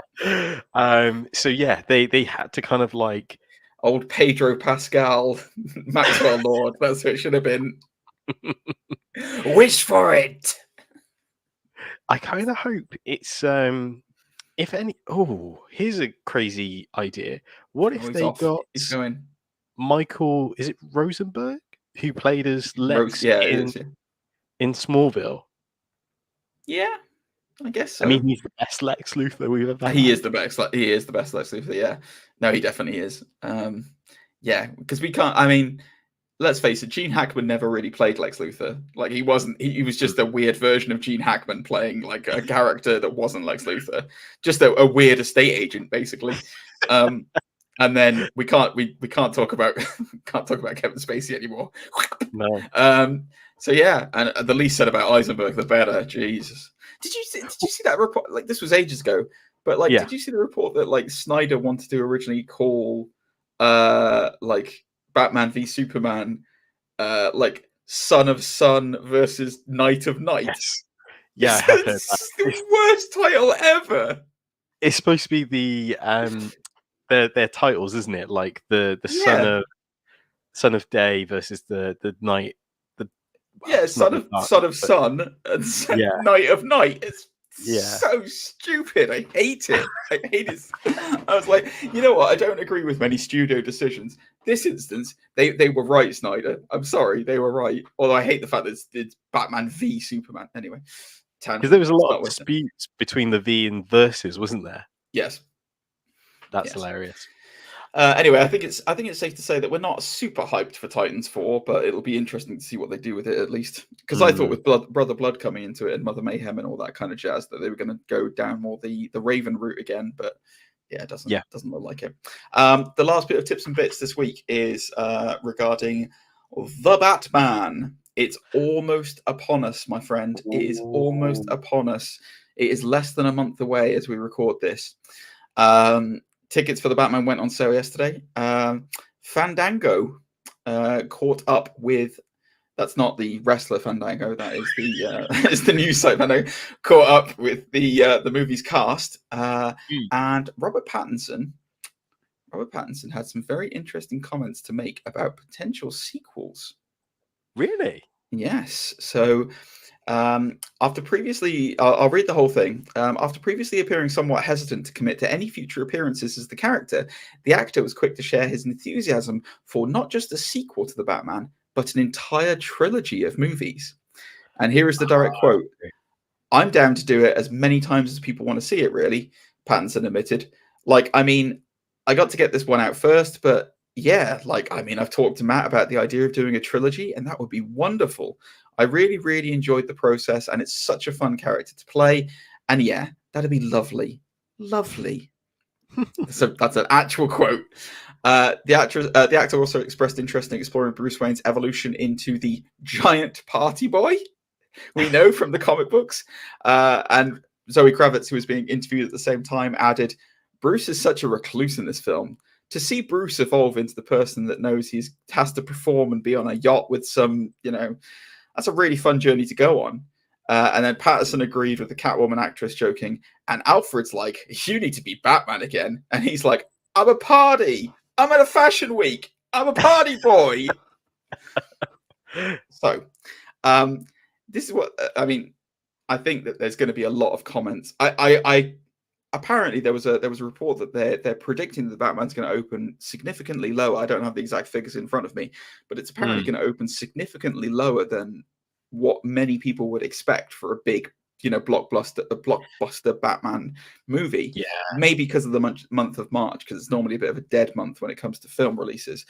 S1: So yeah, they had to kind of like
S2: old Pedro Pascal, Maxwell Lord. That's what it should have been. Wish for it.
S1: I kind of hope it's if any. Oh, here's a crazy idea. What if they got Michael? Is it Rosenberg who played as Lex in Smallville?
S2: Yeah, I guess so.
S1: I mean, he's the best Lex Luthor we've ever had.
S2: He is the best. He is the best Lex Luthor. Yeah, no, he definitely is. Yeah, because we can't. I mean, let's face it. Gene Hackman never really played Lex Luthor. Like he wasn't. He was just a weird version of Gene Hackman playing like a character that wasn't Lex Luthor. Just a weird estate agent, basically. And then we can't talk about Kevin Spacey anymore.
S1: No.
S2: So yeah, and the least said about Eisenberg, the better. Jesus. Did you see that report? Like this was ages ago, but like, did you see the report that like Snyder wanted to originally call like Batman v Superman like Son of Sun versus Night of Night?
S1: Yes. Yeah,
S2: it's the worst title ever.
S1: It's supposed to be the their titles, isn't it? Like the Son of Day versus the Night.
S2: Yeah,
S1: it's not
S2: son of
S1: but
S2: sun and
S1: yeah,
S2: night of night. It's
S1: yeah.
S2: so stupid. I hate it. I hate it. I was like, you know what? I don't agree with many studio decisions. This instance, they were right, Snyder. I'm sorry, they were right. Although I hate the fact that it's Batman v Superman. Anyway,
S1: Because there was a lot
S2: start
S1: of
S2: with it.
S1: disputes between the V and versus, wasn't there?
S2: Yes.
S1: That's
S2: Yes.
S1: hilarious.
S2: Anyway, I think it's safe to say that we're not super hyped for Titans 4, but it'll be interesting to see what they do with it at least. Because I thought with Brother Blood coming into it and Mother Mayhem and all that kind of jazz that they were going to go down more the Raven route again, but yeah, it doesn't look like it. The last bit of tips and bits this week is regarding the Batman. It's almost upon us, my friend. It is almost upon us. It is less than a month away as we record this. Tickets for the Batman went on sale yesterday. Fandango caught up with. That's not the wrestler Fandango. That is the is the news site Fandango. Caught up with the movie's cast, and Robert Pattinson. Robert Pattinson had some very interesting comments to make about potential sequels.
S1: Really?
S2: Yes. So. After previously, I'll read the whole thing. After previously appearing somewhat hesitant to commit to any future appearances as the character, the actor was quick to share his enthusiasm for not just a sequel to the Batman, but an entire trilogy of movies. And here is the direct quote. I'm down to do it as many times as people want to see it, really, Pattinson admitted. Like, I mean, I got to get this one out first, but yeah, like, I mean, I've talked to Matt about the idea of doing a trilogy, and that would be wonderful. I really, really enjoyed the process, and it's such a fun character to play. And yeah, that'd be lovely. Lovely. So that's an actual quote. The actor also expressed interest in exploring Bruce Wayne's evolution into the giant party boy we know from the comic books. And Zoe Kravitz, who was being interviewed at the same time, added, Bruce is such a recluse in this film. To see Bruce evolve into the person that knows he has to perform and be on a yacht with some, that's a really fun journey to go on. And then Patterson agreed with the Catwoman actress, joking, and Alfred's like, you need to be Batman again. And he's like, I'm a party. I'm at a fashion week. I'm a party boy. So, this is what, I mean, I think that there's going to be a lot of comments. Apparently there was a report that they're predicting that the Batman's going to open significantly lower. I don't have the exact figures in front of me, but it's apparently going to open significantly lower than what many people would expect for a big, blockbuster Batman movie.
S1: Yeah,
S2: maybe because of the month of March, because it's normally a bit of a dead month when it comes to film releases.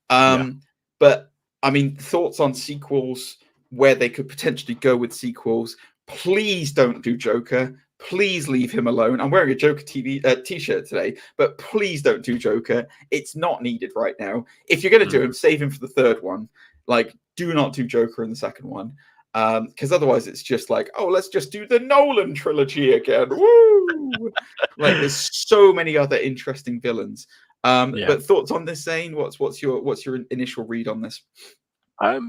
S2: But I mean, thoughts on sequels, where they could potentially go with sequels. Please don't do Joker. Please leave him alone. I'm wearing a Joker t-shirt today, but please don't do Joker. It's not needed right now. If you're going to do him, save him for the third one. Like, do not do Joker in the second one. Because otherwise it's just like, oh, let's just do the Nolan trilogy again. Woo! Like, there's so many other interesting villains. But thoughts on this, Zane? What's your initial read on this?
S1: I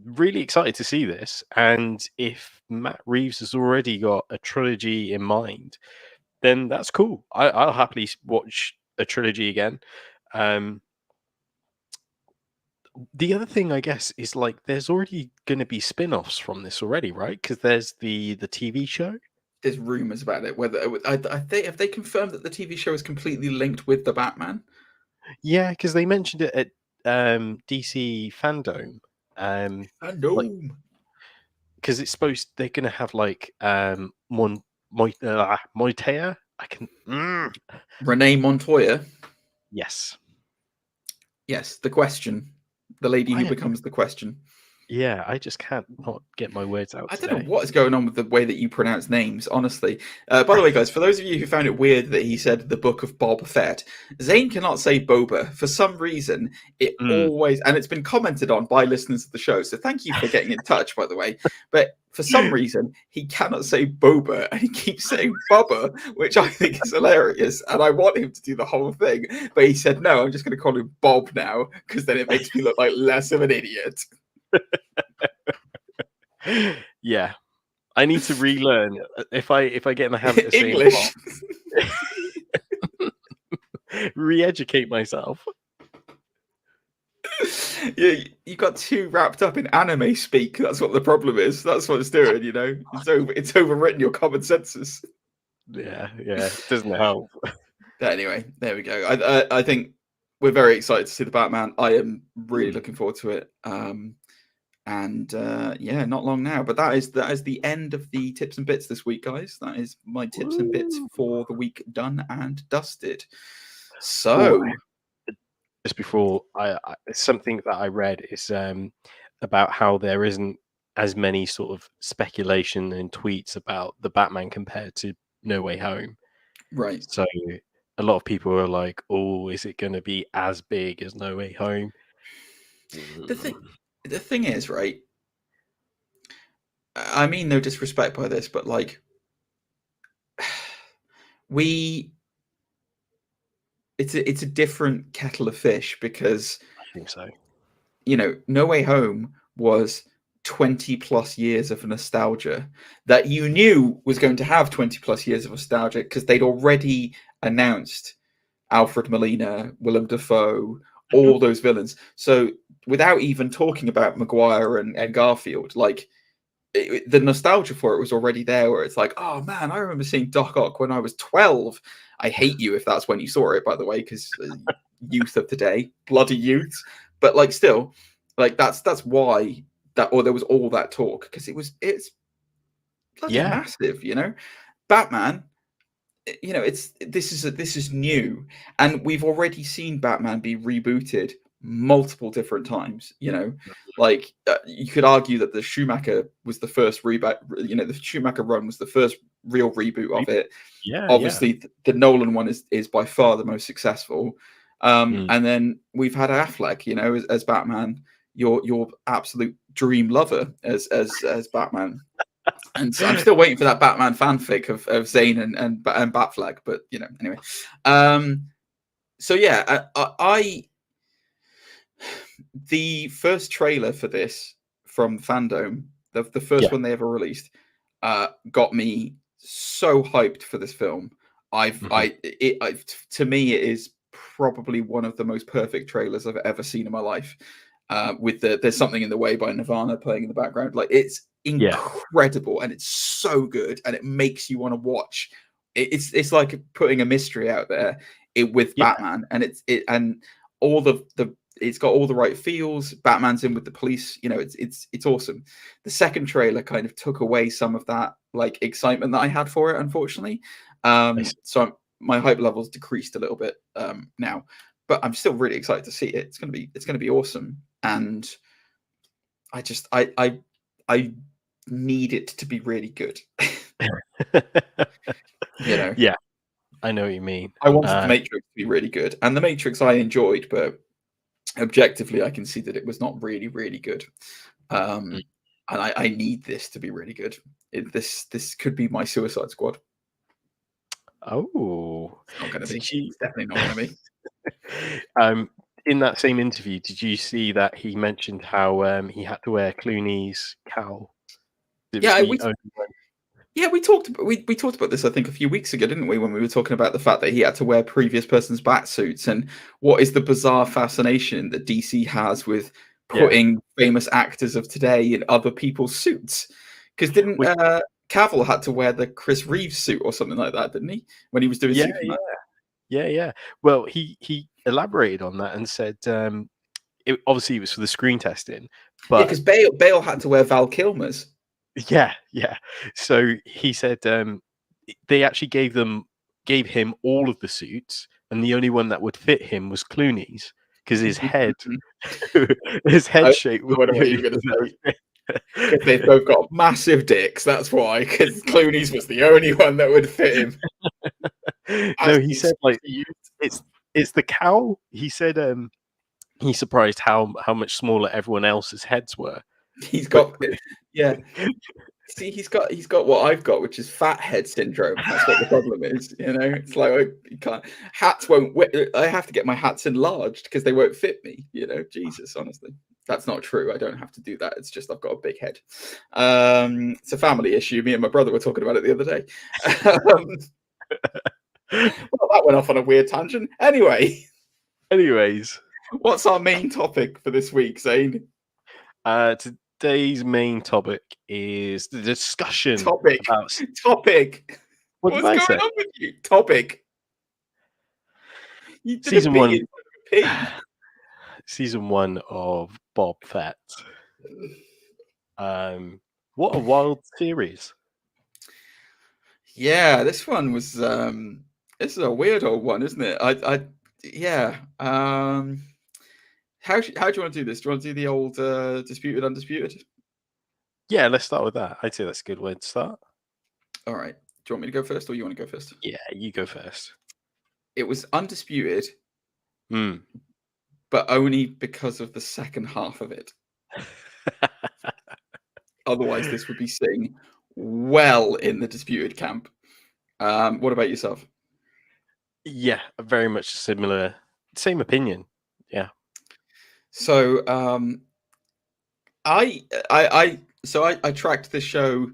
S1: really excited to see this, and if Matt Reeves has already got a trilogy in mind, then that's cool. I'll happily watch a trilogy again. The other thing, I guess, is like there's already going to be spin-offs from this already, right? Because there's the TV show.
S2: There's rumors about it. Whether have they confirmed that the TV show is completely linked with the Batman?
S1: Yeah, because they mentioned it at DC Fandom. Because it's supposed they're gonna have like Montoya.
S2: Renee Montoya.
S1: Yes,
S2: the Question, the lady who becomes the Question.
S1: Yeah, I just can't not get my words out.
S2: I don't know what is going on with the way that you pronounce names, honestly. By the way, guys, for those of you who found it weird that he said the book of Boba Fett, Zane cannot say Boba. For some reason, it always, and it's been commented on by listeners of the show, so thank you for getting in touch, by the way. But for some reason, he cannot say Boba, and he keeps saying Bubba, which I think is hilarious, and I want him to do the whole thing. But he said, no, I'm just going to call him Bob now, because then it makes me look like less of an idiot.
S1: Yeah, I need to relearn. If I get in the habit of saying
S2: English,
S1: re-educate myself.
S2: You got too wrapped up in anime speak. That's what the problem is. That's what it's doing. It's overwritten your common senses.
S1: Yeah, it doesn't help.
S2: But anyway, there we go. I think we're very excited to see the Batman. I am really looking forward to it. Not long now. But that is the end of the tips and bits this week, guys. That is my tips and bits for the week done and dusted. So,
S1: just before something that I read is about how there isn't as many sort of speculation and tweets about the Batman compared to No Way Home.
S2: Right.
S1: So a lot of people are like, "Oh, is it going to be as big as No Way Home?"
S2: The thing is, right? I mean, no disrespect by this, but like, it's a different kettle of fish because
S1: I think so.
S2: No Way Home was 20 plus years of nostalgia that you knew was going to have 20 plus years of nostalgia because they'd already announced Alfred Molina, Willem Dafoe, all those villains. So without even talking about Maguire and Garfield, like the nostalgia for it was already there where it's like, oh man, I remember seeing Doc Ock when I was 12. I hate you if that's when you saw it, by the way, because youth of today, bloody youth. But like still, like that's why there was all that talk because it's bloody massive, Batman, this is new, and we've already seen Batman be rebooted multiple different times. Like you could argue that the Schumacher was the first reboot. The Schumacher run was the first real reboot of it. Obviously the Nolan one is by far the most successful. And then we've had Affleck, as Batman, your absolute dream lover as Batman. And so I'm still waiting for that Batman fanfic of Zane and Batfleck, but anyway. The first trailer for this from Fandom, the first one they ever released, got me so hyped for this film. To me, it is probably one of the most perfect trailers I've ever seen in my life. With There's Something in the Way by Nirvana playing in the background. Like it's incredible and it's so good and it makes you want to watch. It's like putting a mystery out there with Batman, and it's got all the right feels. Batman's in with the police. It's awesome. The second trailer kind of took away some of that like excitement that I had for it, unfortunately. So my hype levels decreased a little bit now, but I'm still really excited to see it. It's gonna be awesome, and I need it to be really good.
S1: Yeah, I know what you mean.
S2: I wanted The Matrix to be really good, and The Matrix I enjoyed, but objectively I can see that it was not really, really good. And I need this to be really good. This could be my Suicide Squad.
S1: Oh,
S2: it's not going to be. It's definitely not going to be.
S1: In that same interview, did you see that he mentioned how he had to wear Clooney's cowl? We
S2: talked about this I think a few weeks ago, didn't we, when we were talking about the fact that he had to wear previous person's Batsuits, and what is the bizarre fascination that DC has with putting famous actors of today in other people's suits? Because didn't Cavill had to wear the Chris Reeves suit or something like that, didn't he, when he was doing Superman?
S1: Yeah. Well, he elaborated on that and said obviously it was for the screen testing, but
S2: because Bale had to wear Val Kilmer's.
S1: Yeah. So he said they actually gave him all of the suits, and the only one that would fit him was Clooney's because his head shape.
S2: What are you going to say? They've both got massive dicks. That's why. Because Clooney's was the only one that would fit him.
S1: No, he said like it's the cowl. He said he's surprised how much smaller everyone else's heads were.
S2: He's got See, he's got what I've got, which is fat head syndrome. That's what the problem is. It's like you can't. Hats won't. I have to get my hats enlarged because they won't fit me. Jesus, honestly, that's not true. I don't have to do that. It's just I've got a big head. It's a family issue. Me and my brother were talking about it the other day. Well, that went off on a weird tangent. Anyways. What's our main topic for this week, Zane?
S1: Today's main topic is the discussion
S2: Topic.
S1: about
S2: Topic.
S1: what did
S2: What's
S1: I
S2: going
S1: say?
S2: on with you? Topic. You did
S1: Season
S2: a B
S1: one.
S2: instead of a P.
S1: Season 1 of Boba Fett. What a wild series.
S2: Yeah, this one was this is a weird old one, isn't it? Yeah. How do you want to do this? Do you want to do the old disputed undisputed?
S1: Yeah, let's start with that. I'd say that's a good way to start.
S2: All right. Do you want me to go first, or you want to go first?
S1: Yeah, you go first.
S2: It was undisputed,
S1: Mm.
S2: but only because of the second half of it. Otherwise, this would be sitting well in the disputed camp. What about yourself?
S1: Yeah, very much similar, same opinion. Yeah.
S2: So I tracked this show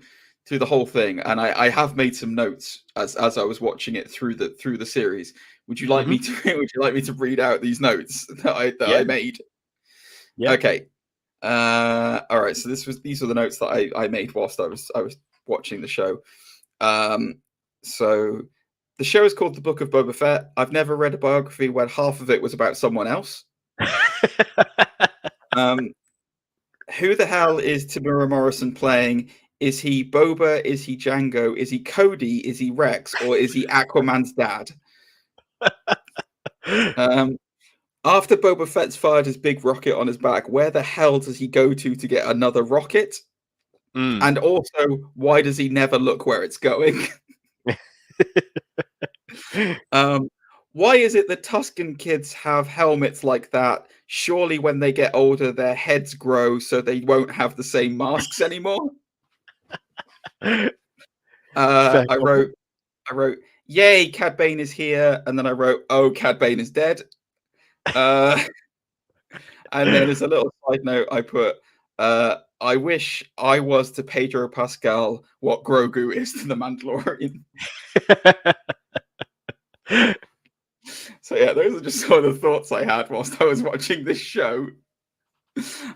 S2: through the whole thing, and I have made some notes as I was watching it through the series. Would you like me to would you like me to read out these notes that I made?
S1: Yeah.
S2: Okay. All right. So these were the notes that I made whilst I was watching the show. So the show is called The Book of Boba Fett. I've never read a biography where half of it was about someone else. Who the hell is Tamura Morrison playing? Is he Boba? Is he Django? Is he Cody? Is he Rex? Or is he Aquaman's dad? After Boba Fett's fired his big rocket on his back, where the hell does he go to get another rocket? And also, why does he never look where it's going? Why is it that Tuscan kids have helmets like that? Surely when they get older, their heads grow so they won't have the same masks anymore. I wrote, yay, Cad Bane is here. And then I wrote, oh, Cad Bane is dead. And then as a little side note, I put, I wish I was to Pedro Pascal what Grogu is to the Mandalorian. So yeah, those are just sort of the thoughts I had whilst I was watching this show.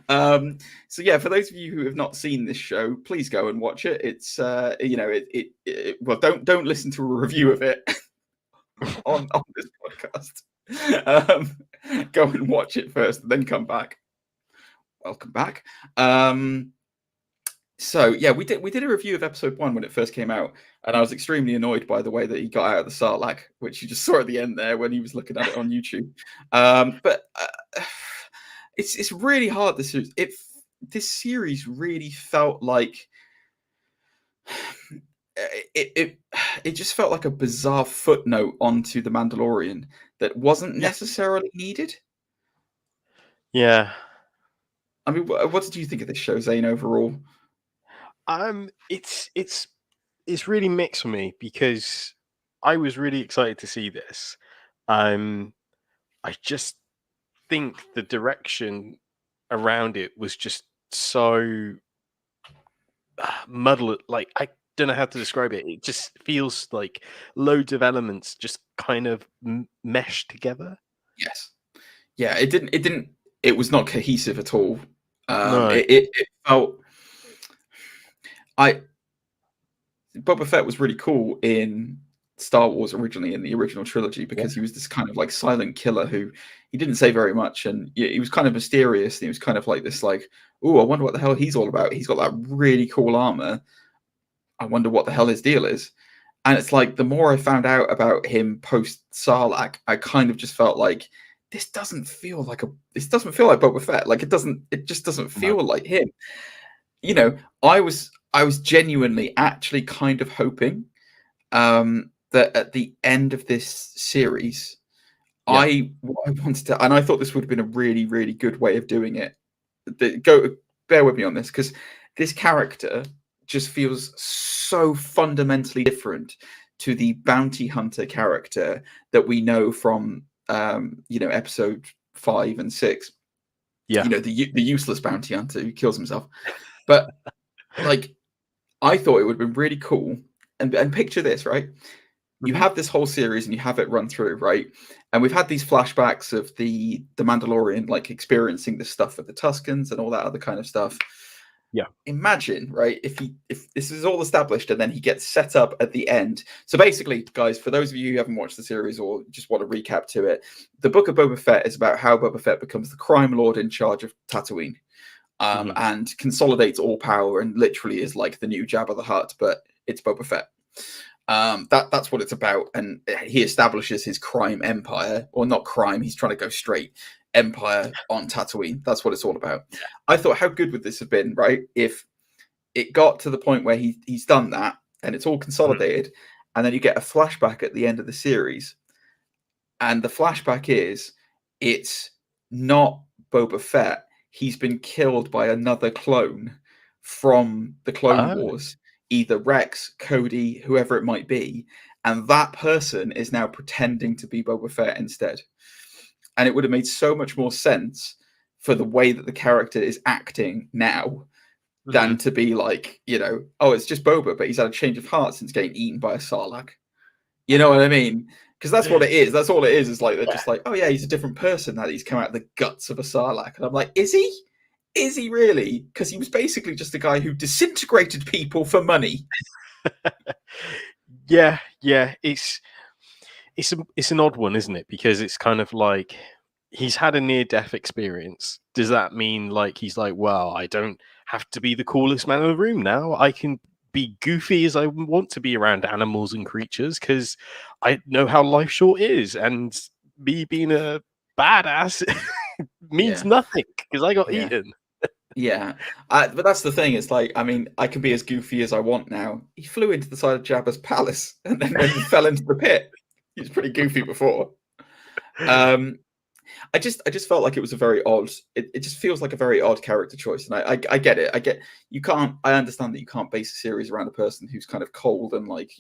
S2: So yeah, for those of you who have not seen this show, please go and watch it. It's well, don't listen to a review of it on this podcast. Go and watch it first, and then come back. Welcome back. So yeah, we did a review of episode 1 when it first came out, and I was extremely annoyed by the way that he got out of the Sarlacc, which you just saw at the end there when he was looking at it on YouTube. But it's really hard. This series really felt like it just felt like a bizarre footnote onto the Mandalorian that wasn't necessarily needed.
S1: Yeah.
S2: I mean, what did you think of this show, Zane, overall?
S1: It's really mixed for me because I was really excited to see this. I just think the direction around it was just so muddled. Like, I don't know how to describe it. It just feels like loads of elements just kind of meshed together.
S2: Yes. Yeah, it was not cohesive at all.
S1: No.
S2: It felt Boba Fett was really cool in Star Wars originally, in the original trilogy, because he was this kind of like silent killer who he didn't say very much, and he was kind of mysterious, and he was kind of like this, like, oh, I wonder what the hell he's all about. He's got that really cool armor. I wonder what the hell his deal is. And it's like, the more I found out about him post Sarlacc, I kind of just felt like this doesn't feel like Boba Fett. Like, it just doesn't feel like him. You know, I was genuinely actually kind of hoping that at the end of this series, I wanted to, and I thought this would have been a really, really good way of doing it. Bear with me on this, because this character just feels so fundamentally different to the bounty hunter character that we know from episode 5 and 6.
S1: Yeah,
S2: the useless bounty hunter who kills himself. But like, I thought it would have been really cool. And picture this, right? you have this whole series and you have it run through, right? And we've had these flashbacks of the Mandalorian like experiencing this stuff with the Tuscans and all that other kind of stuff.
S1: Yeah.
S2: Imagine, right, if this is all established and then he gets set up at the end. So basically, guys, for those of you who haven't watched the series or just want to recap to it, the Book of Boba Fett is about how Boba Fett becomes the crime lord in charge of Tatooine, and consolidates all power and literally is like the new Jabba the Hutt, but it's Boba Fett. That's what it's about, and he establishes his crime empire, or not crime. He's trying to go straight. Empire on Tatooine. That's what it's all about. I thought, how good would this have been, right? If it got to the point where he's done that and it's all consolidated, and then you get a flashback at the end of the series, and the flashback is it's not Boba Fett. He's been killed by another clone from the Clone Wars, either Rex, Cody, whoever it might be, and that person is now pretending to be Boba Fett instead. And it would have made so much more sense for the way that the character is acting now than to be like, oh, it's just Boba, but he's had a change of heart since getting eaten by a Sarlacc. You know what I mean? Because that's what it is. That's all it is like, they're just like, oh, yeah, he's a different person now that he's come out of the guts of a Sarlacc. And I'm like, is he? Is he really? Because he was basically just a guy who disintegrated people for money.
S1: Yeah. It's an odd one, isn't it? Because it's kind of like he's had a near-death experience. Does that mean like he's like, well, I don't have to be the coolest man in the room now. I can be goofy as I want to be around animals and creatures because I know how life short is, and me being a badass means nothing because I got eaten.
S2: Yeah, but that's the thing. It's like, I mean, I can be as goofy as I want now. He flew into the side of Jabba's palace and then he fell into the pit. He was pretty goofy before. I just felt like it was a very odd. It just feels like a very odd character choice, and I get it. I understand that you can't base a series around a person who's kind of cold and like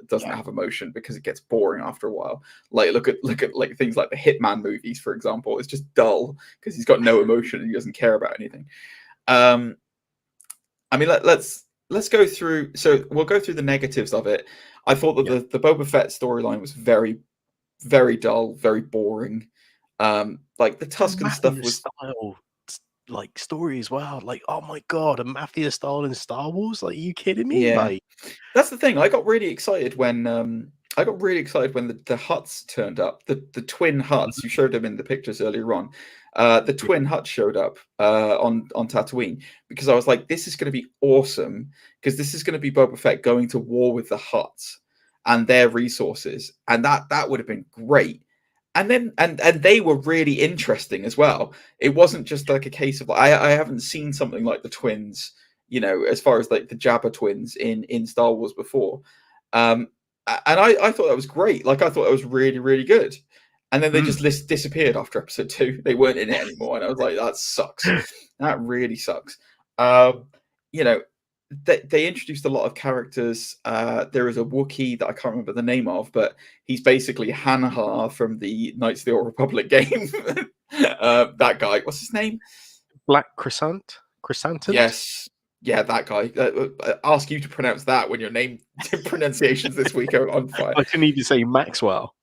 S2: doesn't have emotion because it gets boring after a while. Like look at like things like the Hitman movies, for example. It's just dull because he's got no emotion and he doesn't care about anything. I mean, let's go through. So we'll go through the negatives of it. I thought that the Boba Fett storyline was very, very dull, very boring. Like the Tuscan stuff was
S1: style, like story as well. Like, oh my god, a mafia style in Star Wars? Like, are you kidding me?
S2: Yeah,
S1: like,
S2: that's the thing. I got really excited when the Hutts turned up. The twin Hutts. You showed them in the pictures earlier on. The twin Hutts showed up on Tatooine because I was like, this is going to be awesome because this is going to be Boba Fett going to war with the Hutts and their resources, and that would have been great. And then and they were really interesting as well. It wasn't just like a case of I haven't seen something like the twins, as far as like the Jabba twins in Star Wars before. And I thought that was great. Like I thought that was really, really good. And then they just disappeared after episode 2. They weren't in it anymore. And I was like, that sucks. That really sucks. They introduced a lot of characters. There is a Wookiee that I can't remember the name of, but he's basically Hanha from the Knights of the Old Republic game. That guy, what's his name?
S1: Black Chrysanthemum?
S2: Yes. Yeah, that guy. Ask you to pronounce that when your name pronunciations this week are on fire.
S1: I can even say Maxwell.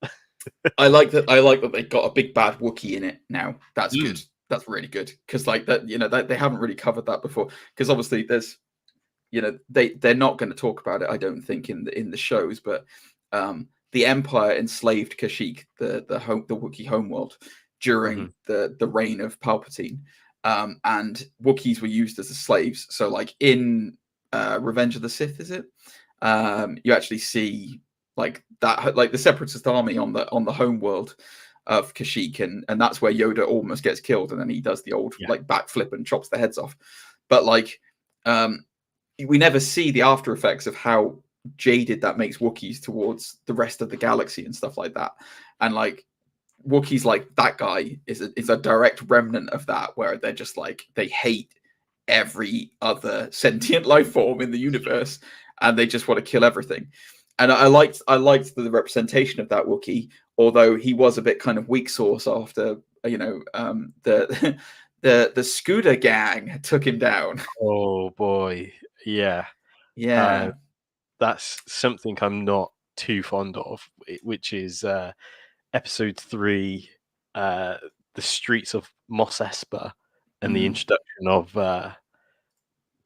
S2: I like that they got a big bad Wookiee in it now. That's good. That's really good. Because like that, they haven't really covered that before. Because obviously there's they're not going to talk about it, I don't think, in the shows, but the Empire enslaved Kashyyyk, the Wookiee homeworld, during the reign of Palpatine, and Wookiees were used as the slaves. So like in Revenge of the Sith, is it? You actually see like that, like the Separatist army on the homeworld of Kashyyyk, and that's where Yoda almost gets killed, and then he does the old like backflip and chops their heads off. But like we never see the after effects of how jaded that makes Wookiees towards the rest of the galaxy and stuff like that. And like Wookiees, like that guy is a direct remnant of that, where they're just like, they hate every other sentient life form in the universe and they just want to kill everything. And I liked the representation of that Wookiee, although he was a bit kind of weak sauce after the Scooter gang took him down.
S1: Oh boy. Yeah.
S2: Yeah.
S1: That's something I'm not too fond of, which is episode 3, the streets of Mos Espa, and the introduction of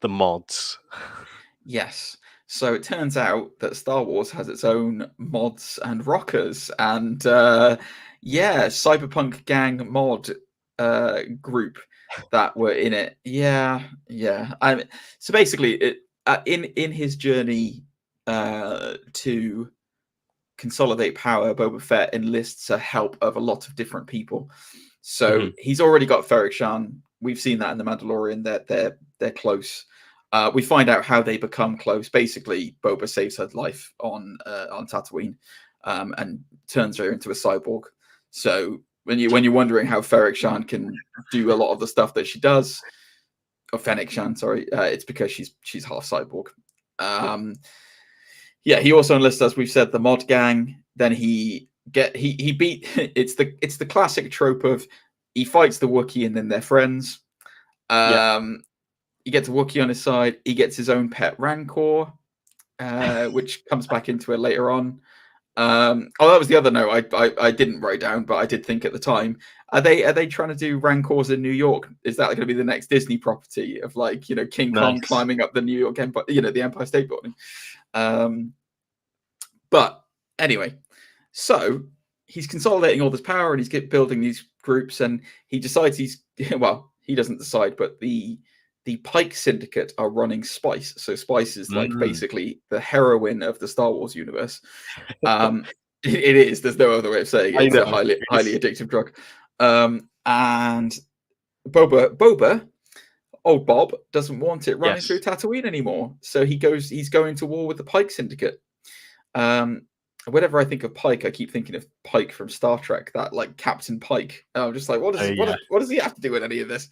S1: the mods.
S2: Yes. So it turns out that Star Wars has its own mods and rockers, and Cyberpunk Gang mod group that were in it. Yeah. So basically, in his journey to consolidate power, Boba Fett enlists the help of a lot of different people. So he's already got Ferrix-Shan. We've seen that in The Mandalorian. They're close. We find out how they become close. Basically, Boba saves her life on Tatooine, and turns her into a cyborg. So when you're wondering how Ferrix-Shan can do a lot of the stuff that she does, or Fennec-Shan, sorry, it's because she's half cyborg. He also enlists, as we've said, the mod gang. Then he beat. It's the classic trope of he fights the Wookiee and then they're friends. He gets a Wookiee on his side. He gets his own pet Rancor, which comes back into it later on. That was the other note I didn't write down, but I did think at the time. Are they trying to do Rancors in New York? Is that going to be the next Disney property of King Kong climbing up the New York Empire, the Empire State Building? But anyway, so he's consolidating all this power and he's building these groups, and he decides he doesn't decide, but the Pike Syndicate are running Spice. So Spice is basically the heroine of the Star Wars universe. It is. There's no other way of saying it. It's a highly addictive drug. And Boba, old Bob, doesn't want it running through Tatooine anymore. So he's going to war with the Pike Syndicate. Whenever I think of Pike, I keep thinking of Pike from Star Trek, that Captain Pike. And I'm just like, what does he have to do with any of this?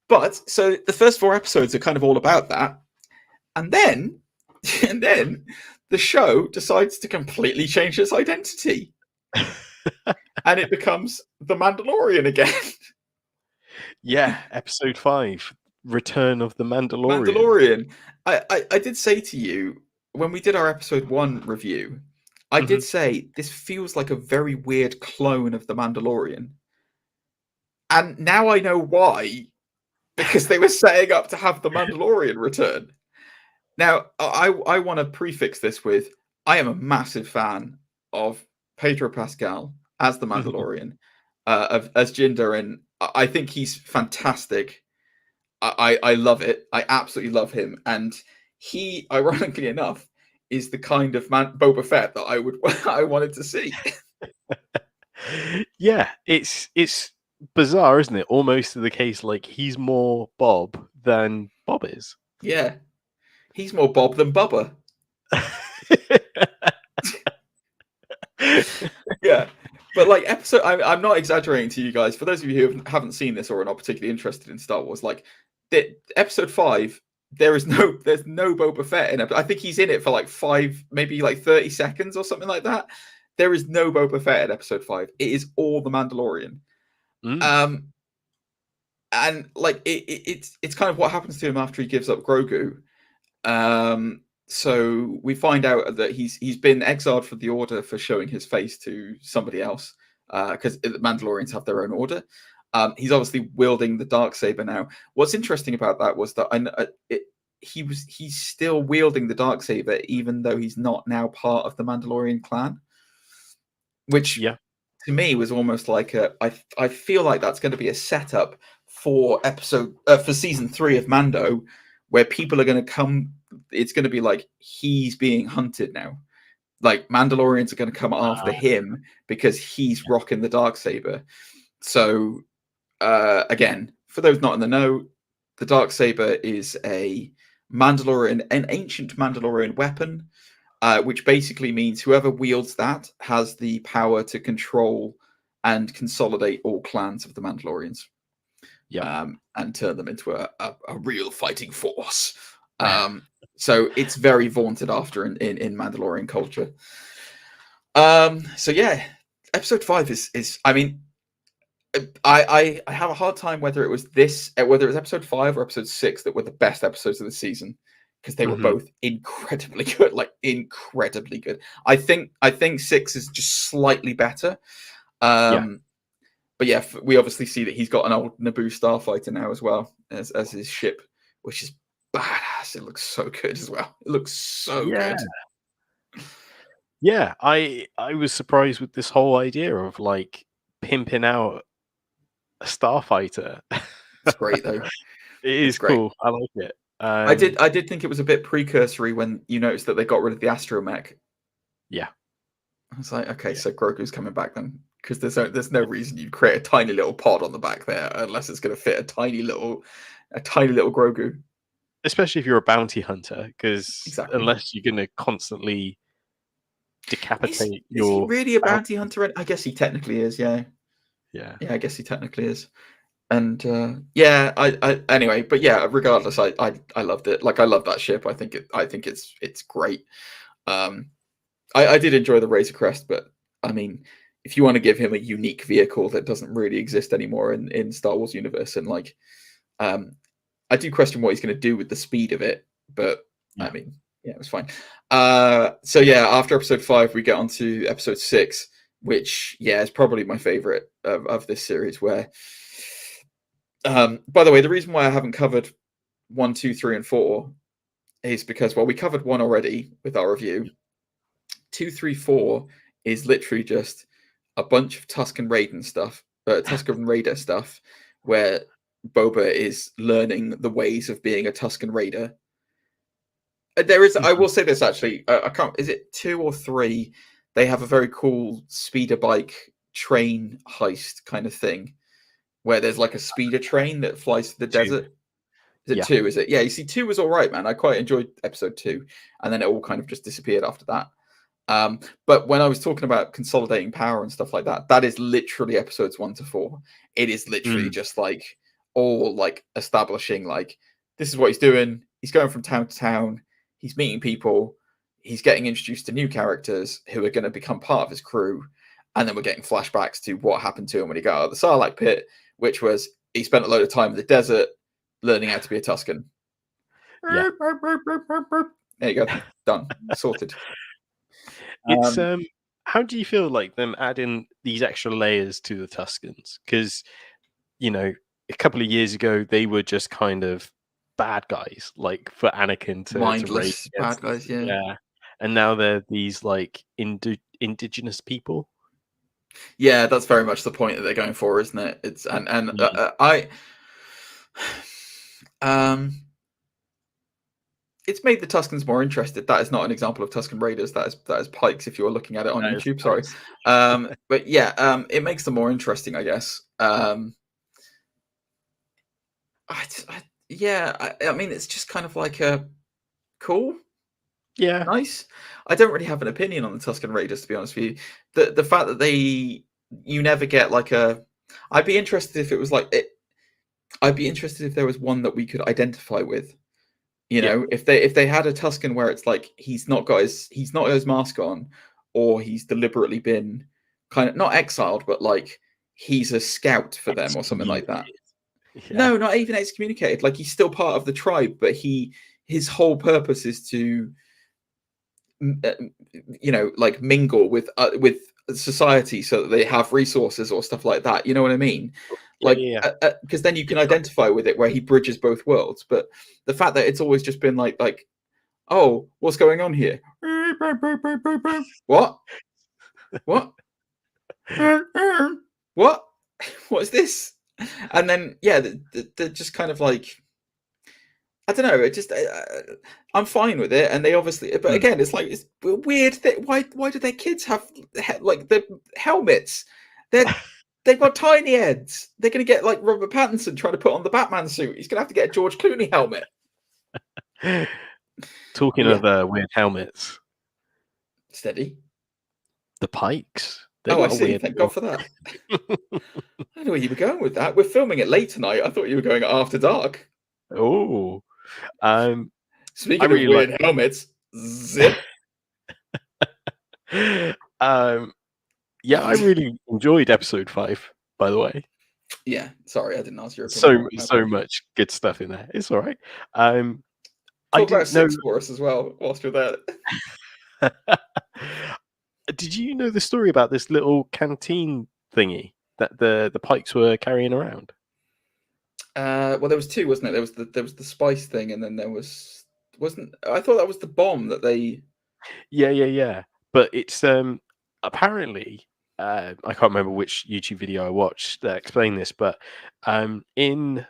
S2: But so the first 4 episodes are kind of all about that, and then the show decides to completely change its identity, and it becomes The Mandalorian again.
S1: Episode 5, Return of the Mandalorian.
S2: I did say to you when we did our episode 1 review, I did say this feels like a very weird clone of The Mandalorian. And now I know why, because they were setting up to have The Mandalorian return. Now, I want to prefix this with, I am a massive fan of Pedro Pascal as The Mandalorian, as Jinder, and I think he's fantastic. I love it. I absolutely love him. And he, ironically enough, is the kind of Boba Fett that I wanted to see.
S1: It's bizarre, isn't it? Almost to the case he's more Bob than Bob is.
S2: Yeah, he's more Bob than Bubba. Yeah, but episode, I'm not exaggerating to you guys. For those of you who haven't seen this or are not particularly interested in Star Wars, episode 5, there's no Boba Fett in it. I think he's in it for 5, maybe 30 seconds or something like that. There is no Boba Fett in episode 5. It is all The Mandalorian. And it's kind of what happens to him after he gives up Grogu. So we find out that he's been exiled from the Order for showing his face to somebody else, because the Mandalorians have their own order. He's obviously wielding the Darksaber now. What's interesting about that was that he's still wielding the Darksaber even though he's not now part of the Mandalorian clan, which to me was almost like I feel like that's going to be a setup for season 3 of Mando, where people are going to come. It's going to be he's being hunted now. Mandalorians are going to come after him because he's rocking the Darksaber. So again, for those not in the know, the Darksaber is an ancient Mandalorian weapon, which basically means whoever wields that has the power to control and consolidate all clans of the Mandalorians. And turn them into a real fighting force. So it's very vaunted after in Mandalorian culture. So yeah, episode 5 is I mean, I have a hard time whether it was episode 5 or episode 6 that were the best episodes of the season, because they were both incredibly good, like incredibly good. I think 6 is just slightly better. But yeah, we obviously see that he's got an old Naboo starfighter now as well as his ship, which is badass. It looks so good as well. It looks so good.
S1: Yeah, I was surprised with this whole idea of like pimping out a starfighter.
S2: It's great though.
S1: It is
S2: great.
S1: cool. I like it.
S2: I did think it was a bit precursory when you noticed that they got rid of the astromech.
S1: Yeah.
S2: I was like, okay, so Grogu's coming back then, because there's no reason you'd create a tiny little pod on the back there unless it's going to fit a tiny little Grogu.
S1: Especially if you're a bounty hunter, because unless you're going to constantly decapitate
S2: is he really a bounty hunter? I guess he technically is. Yeah. I guess he technically is. And I anyway, but yeah, regardless, I loved it. Like, I love that ship. I think it's great. I did enjoy the Razor Crest, but I mean, if you want to give him a unique vehicle that doesn't really exist anymore in Star Wars universe, and like, I do question what he's going to do with the speed of it, but I mean, yeah, it was fine. So yeah, after episode 5, we get on to episode 6, which is probably my favorite of this series. Where, by the way, the reason why I haven't covered 1, 2, 3, and 4 is because, well, we covered 1 already with our review. 2, 3, 4 is literally just a bunch of Tusken Raider stuff, where Boba is learning the ways of being a Tusken Raider. There is, I will say this actually, I can't. Is it 2 or 3? They have a very cool speeder bike train heist kind of thing, where there's like a speeder train that flies through the desert. Is it 2? Is it? Yeah. You see, 2 was all right, man. I quite enjoyed episode 2, and then it all kind of just disappeared after that. But when I was talking about consolidating power and stuff like that, that is literally episodes 1 to 4. It is literally just like all like establishing, like, this is what he's doing. He's going from town to town. He's meeting people. He's getting introduced to new characters who are going to become part of his crew. And then we're getting flashbacks to what happened to him when he got out of the Sarlacc pit, which was he spent a load of time in the desert learning how to be a Tusken.
S1: Yeah.
S2: There you go. Done. Sorted.
S1: It's how do you feel like them adding these extra layers to the Tuskens? Because, you know, a couple of years ago they were just kind of bad guys, like for Anakin to
S2: mindless bad guys,
S1: and now they're these like indigenous people.
S2: Yeah, that's very much the point that they're going for, isn't it? It's it's made the Tuskens more interested. That is not an example of Tusken Raiders. That is Pikes. If you are looking at it on YouTube, sorry. But yeah, it makes them more interesting, I guess. I mean, it's just kind of like a cool, nice. I don't really have an opinion on the Tusken Raiders, to be honest with you. The fact that you never get like a. I'd be interested if it was like it. I'd be interested if there was one that we could identify with. You know, if they had a Tusken where it's like he's not got his mask on, or he's deliberately been kind of not exiled, but like he's a scout for them or something like that. No, not even excommunicated. Like, he's still part of the tribe, but his whole purpose is to, you know, like mingle with society so that they have resources or stuff like that. You know what I mean? Like, because then you can identify with it where he bridges both worlds. But the fact that it's always just been like, oh, what's going on here? What? What? What? What's this? And then, they're just kind of like, I don't know. It just, I'm fine with it. And they obviously, but again, it's like, it's weird. Why do their kids have like the helmets? They've got tiny heads. They're going to get like Robert Pattinson trying to put on the Batman suit. He's going to have to get a George Clooney helmet.
S1: Talking of weird helmets.
S2: Steady.
S1: The Pikes.
S2: I see. Thank God for that. I don't know where you were going with that. We're filming it late tonight. I thought you were going after dark.
S1: Oh.
S2: Speaking of weird helmets, zip.
S1: Yeah, I really enjoyed episode 5, by the way.
S2: Yeah, sorry, I didn't answer your opinion.
S1: So much good stuff in there. It's all right. I
S2: talk about
S1: didn't know.
S2: six for us as well whilst you're there.
S1: Did you know the story about this little canteen thingy that the Pikes were carrying around?
S2: Well, there was two, wasn't it? There was the spice thing, and then there wasn't. I thought that was the bomb that they.
S1: Yeah. But it's apparently I can't remember which YouTube video I watched that explained this, but in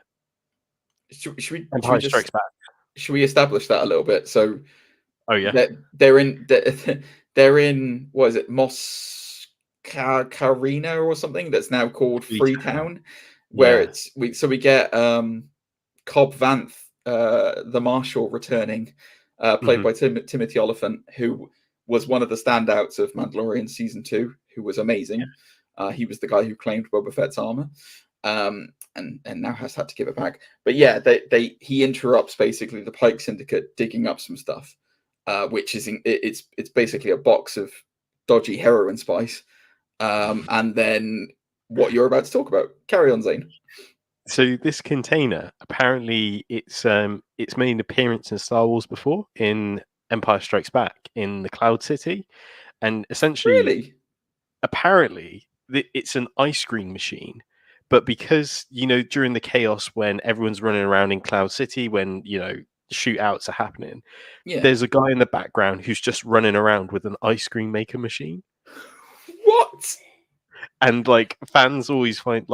S2: Should we
S1: Empire
S2: just
S1: Strikes Back.
S2: should we establish that a little bit? So
S1: Oh yeah,
S2: they're in what is it, Carina or something that's now called Freetown, where
S1: Yeah.
S2: we get Cobb Vanth, the Marshal, returning, played by Timothy Oliphant, who was one of the standouts of Mandalorian season 2, who was amazing. He was the guy who claimed Boba Fett's armor, and now has had to give it back. But yeah, he interrupts basically the Pike Syndicate digging up some stuff, which is it's basically a box of dodgy heroin spice, and then what you're about to talk about. Carry on, Zane.
S1: So this container, apparently, it's made an appearance in Star Wars before, in Empire Strikes Back, in the Cloud City, and essentially, apparently, it's an ice cream machine. But because during the chaos when everyone's running around in Cloud City, when shootouts are happening, there's a guy in the background who's just running around with an ice cream maker machine.
S2: What?
S1: And like fans always find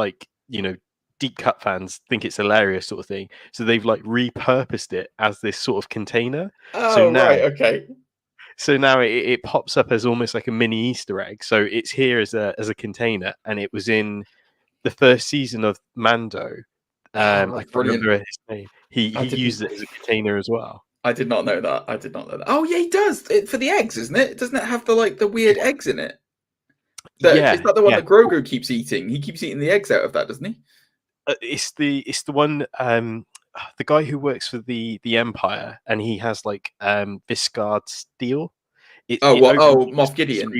S1: deep cut fans think it's hilarious sort of thing. So they've like repurposed it as this sort of container.
S2: Oh,
S1: so now,
S2: right, okay.
S1: So now it pops up as almost like a mini Easter egg. So it's here as a container, and it was in the first season of Mando. I can't remember his name. He used it as a container as well.
S2: I did not know that. Oh yeah, he does for the eggs, isn't it? Doesn't it have the weird eggs in it? Is that the one that Grogu keeps eating? He keeps eating the eggs out of that, doesn't he?
S1: It's the one. The guy who works for the Empire, and he has like Viscard steel.
S2: Moff Gideon.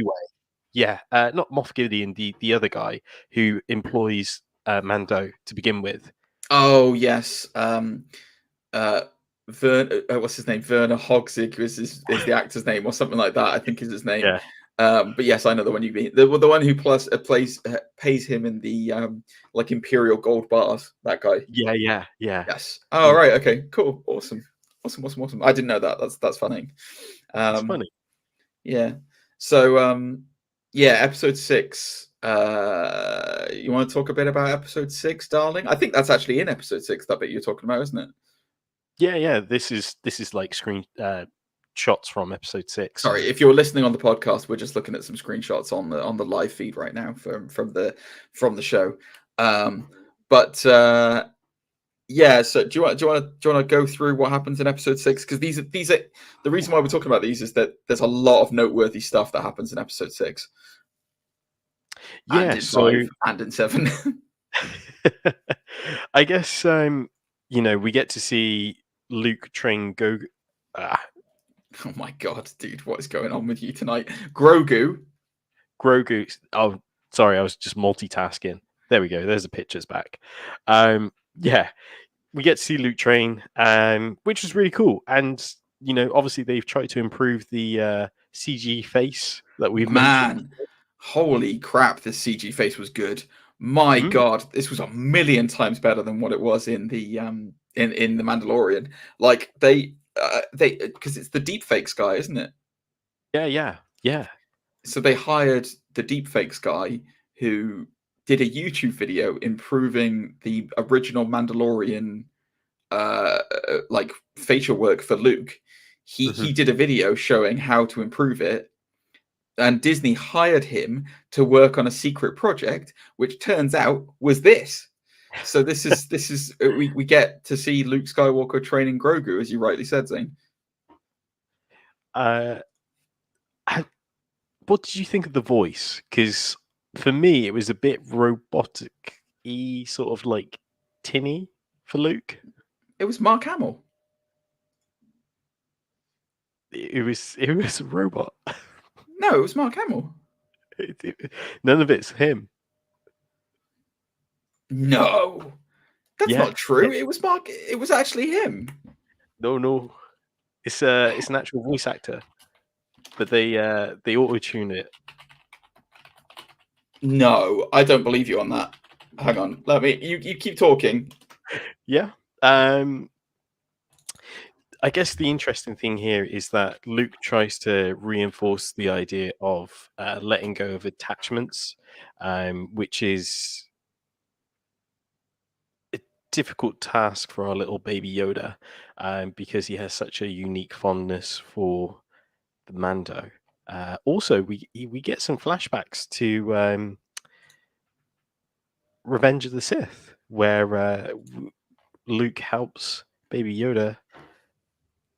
S1: Yeah, not Moff Gideon, the other guy who employs Mando to begin with.
S2: Oh yes, what's his name? Werner Hogsig is the actor's name, or something like that. I think is his name.
S1: Yeah.
S2: But yes, I know the one you mean. The one who pays him in the like Imperial gold bars. That guy.
S1: Yeah.
S2: Yes. Oh right. Okay. Cool. Awesome. I didn't know that. That's funny.
S1: It's funny.
S2: Yeah. So episode 6. You want to talk a bit about episode 6, darling? I think that's actually in episode 6. That bit you're talking about, isn't it?
S1: Yeah. This is like screen shots from episode 6.
S2: Sorry, if you're listening on the podcast, we're just looking at some screenshots on the live feed right now from the show. So do you want to go through what happens in episode 6? Because these are the reason why we're talking about these is that there's a lot of noteworthy stuff that happens in episode 6.
S1: Yeah,
S2: and in 5 and in 7.
S1: I guess we get to see Luke train Grogu.
S2: Oh my god, dude, what is going on with you tonight? Grogu.
S1: Oh, sorry, I was just multitasking. There we go. There's the pictures back. Yeah, we get to see Luke train, which was really cool. And obviously they've tried to improve the CG face that we've mentioned.
S2: Holy crap! This CG face was good. My god, this was a million times better than what it was in the in the Mandalorian. Like they because it's the deepfakes guy, isn't it?
S1: Yeah.
S2: So they hired the deepfakes guy who did a YouTube video improving the original Mandalorian like facial work for Luke. He did a video showing how to improve it, and Disney hired him to work on a secret project, which turns out was this. So this is we get to see Luke Skywalker training Grogu, as you rightly said, Zane.
S1: What did you think of the voice? Because for me, it was a bit robotic-y, sort of like tinny for Luke.
S2: It was Mark Hamill.
S1: It was a robot.
S2: No, it was Mark Hamill.
S1: None of it's him.
S2: No, that's not true. It was Mark. It was actually him.
S1: No. It's an actual voice actor, but they auto tune it.
S2: No, I don't believe you on that. Hang on, you keep talking.
S1: Yeah. I guess the interesting thing here is that Luke tries to reinforce the idea of letting go of attachments, which is a difficult task for our little baby Yoda, because he has such a unique fondness for the Mando. Also, we get some flashbacks to Revenge of the Sith, where Luke helps Baby Yoda.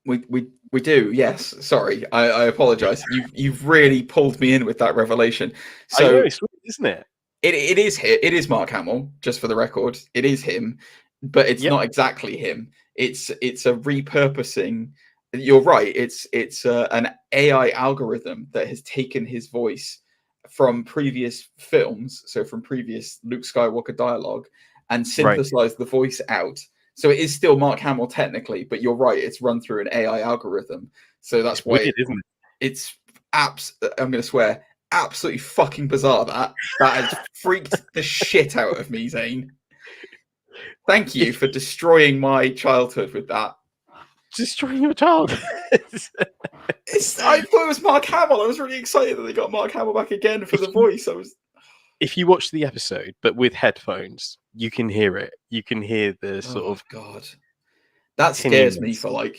S2: We do, yes. Sorry, I apologize. You've really pulled me in with that revelation. So
S1: I know, it's weird, isn't it?
S2: It is Mark Hamill, just for the record. It is him, but it's not exactly him. It's a repurposing. You're right. It's an AI algorithm that has taken his voice from previous films, so from previous Luke Skywalker dialogue, and synthesized the voice out. So it is still Mark Hamill technically, but you're right. It's run through an AI algorithm. So that's why
S1: isn't it?
S2: It's I'm going to swear, absolutely fucking bizarre. That has freaked the shit out of me, Zane. Thank you for destroying my childhood with that.
S1: Destroying your childhood.
S2: I thought it was Mark Hamill. I was really excited that they got Mark Hamill back again for the voice.
S1: If you watch the episode, but with headphones, you can hear it. You can hear the sort of
S2: God. That scares me for like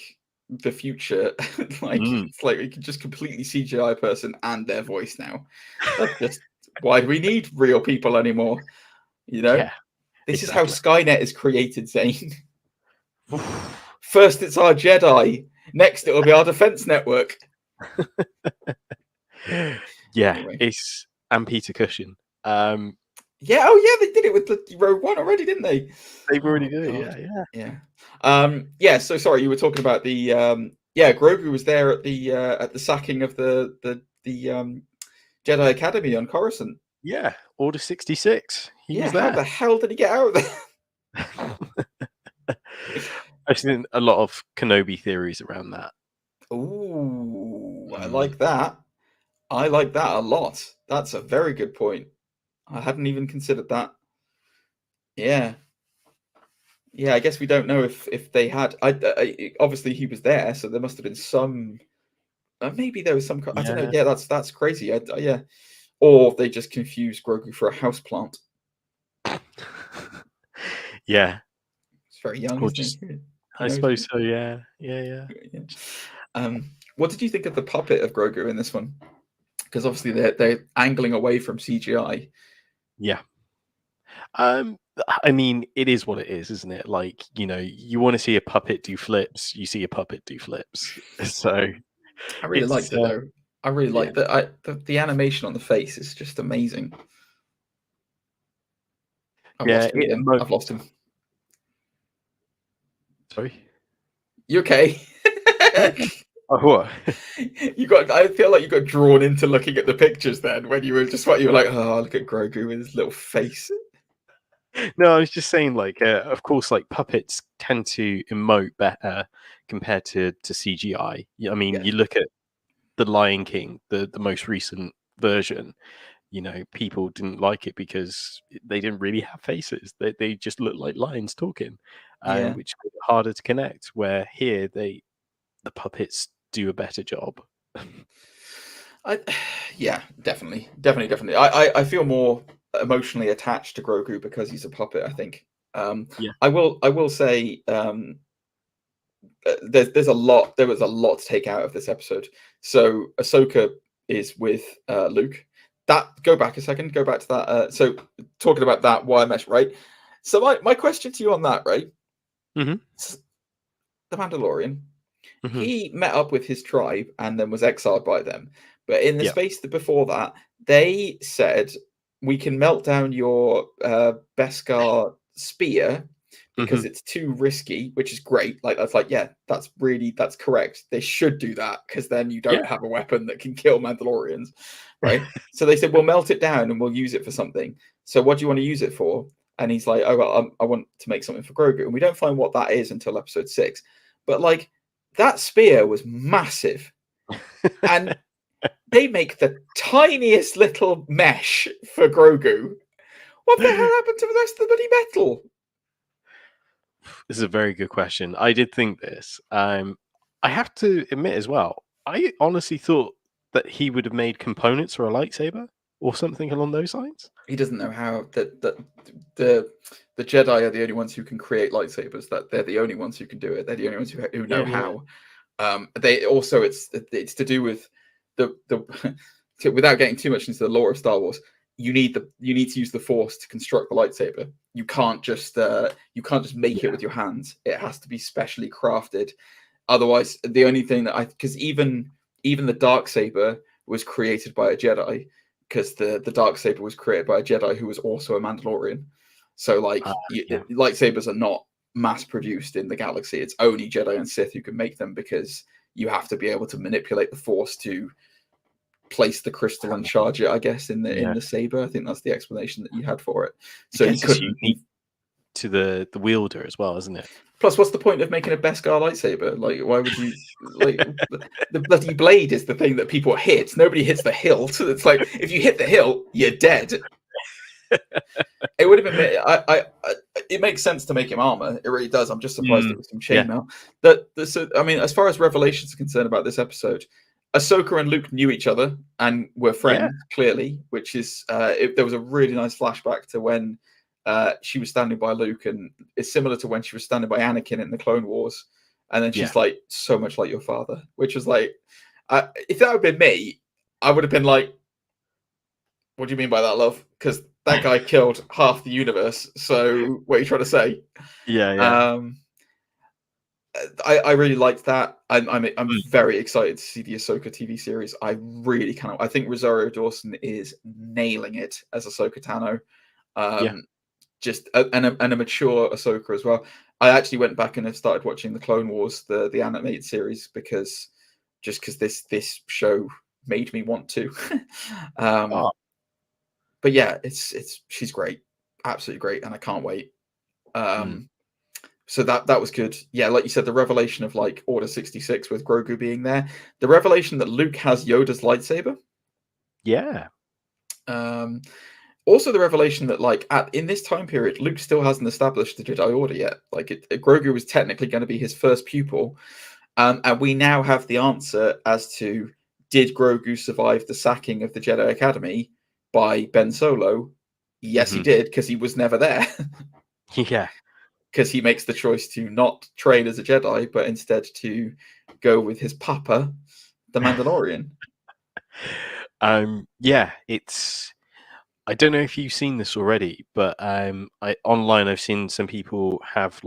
S2: the future. It's like we can just completely CGI a person and their voice now. That's just why do we need real people anymore? You know?
S1: Yeah,
S2: this is how Skynet is created, Zane. First it's our Jedi. Next it'll be our defense network.
S1: Anyway. It's and Peter Cushing.
S2: They did it with the Rogue One already, didn't they?
S1: They've already did it,
S2: yeah. So sorry, you were talking about the Grogu was there at the sacking of the Jedi Academy on Coruscant.
S1: Yeah, Order 66. He was there.
S2: How the hell did he get out of there?
S1: I've seen a lot of Kenobi theories around that.
S2: Ooh, I like that. I like that a lot. That's a very good point. I hadn't even considered that. Yeah, I guess we don't know if they had. Obviously he was there, so there must have been some. Maybe there was some. I don't know. Yeah, that's crazy. Or they just confused Grogu for a houseplant.
S1: Yeah,
S2: it's very young.
S1: I suppose so. Yeah.
S2: What did you think of the puppet of Grogu in this one? Because obviously they're angling away from CGI.
S1: Yeah. I mean, it is what it is, isn't it? Like, you want to see a puppet do flips, you see a puppet do flips. So
S2: I really liked it though. I really liked that. The animation on the face is just amazing. I've lost him.
S1: Sorry.
S2: You okay?
S1: What?
S2: I feel like you got drawn into looking at the pictures then when you were like, oh, look at Grogu with his little face.
S1: No, I was just saying, like, of course, like puppets tend to emote better compared to CGI. I mean, you look at the Lion King, the most recent version. People didn't like it because they didn't really have faces. They just looked like lions talking, which made it harder to connect. Where here, the puppets do a better job.
S2: Definitely. I feel more emotionally attached to Grogu because he's a puppet, I think. I will say there was a lot to take out of this episode. So Ahsoka is with Luke. Go back to that. So talking about that, why I mesh, right? So my question to you on that, right?
S1: Mm-hmm.
S2: The Mandalorian. Mm-hmm. He met up with his tribe and then was exiled by them. But in the space before that, they said, we can melt down your Beskar spear because it's too risky, which is great. That's correct. They should do that because then you don't have a weapon that can kill Mandalorians, right? So they said, we'll melt it down and we'll use it for something. So what do you want to use it for? And he's like, I want to make something for Grogu. And we don't find what that is until episode 6. But like, that spear was massive, and they make the tiniest little mesh for Grogu. What the hell happened to the rest of the bloody metal?
S1: This is a very good question. I did think this. I have to admit as well, I honestly thought that he would have made components for a lightsaber or something along those lines.
S2: He doesn't know how that the Jedi are the only ones who can create lightsabers. That they're the only ones who can do it. They're the only ones who know how. They also it's to do with the without getting too much into the lore of Star Wars. You need to use the Force to construct the lightsaber. You can't just make it with your hands. It has to be specially crafted. Otherwise, the only thing that because even the Darksaber was created by a Jedi, because the Darksaber was created by a Jedi who was also a Mandalorian. So lightsabers are not mass produced in the galaxy. It's only Jedi and Sith who can make them, because you have to be able to manipulate the Force to place the crystal and charge it, I guess, in the saber. I think that's the explanation that you had for it. So you couldn't
S1: to the wielder as well, isn't it?
S2: Plus, what's the point of making a Beskar lightsaber? Like, why would you like the bloody blade is the thing that people hit. Nobody hits the hilt. It's like, if you hit the hilt, you're dead. It would have been. It makes sense to make him armor. It really does. I'm just surprised it was some chainmail. So, I mean, as far as Revelations are concerned about this episode, Ahsoka and Luke knew each other and were friends, clearly, which is there was a really nice flashback to when she was standing by Luke, and it's similar to when she was standing by Anakin in the Clone Wars, and then she's like, so much like your father, which was like, if that had been me, I would have been like, what do you mean by that, love? Because that guy killed half the universe, so what are you trying to say? I really liked that. I'm very excited to see the Ahsoka TV series. I really cannot. I think Rosario Dawson is nailing it as Ahsoka Tano. Just and a mature Ahsoka as well. I actually went back and have started watching the Clone Wars, the animated series, because this show made me want to. But yeah, she's great, absolutely great, and I can't wait. So that was good. Yeah, like you said, the revelation of like Order 66 with Grogu being there, the revelation that Luke has Yoda's lightsaber.
S1: Yeah.
S2: Also, the revelation that like in this time period, Luke still hasn't established the Jedi Order yet. Like Grogu was technically going to be his first pupil, and we now have the answer as to, did Grogu survive the sacking of the Jedi Academy by Ben Solo? Yes, he did, because he was never there.
S1: Yeah.
S2: Because he makes the choice to not train as a Jedi, but instead to go with his papa, the Mandalorian.
S1: It's. I don't know if you've seen this already, but online I've seen some people have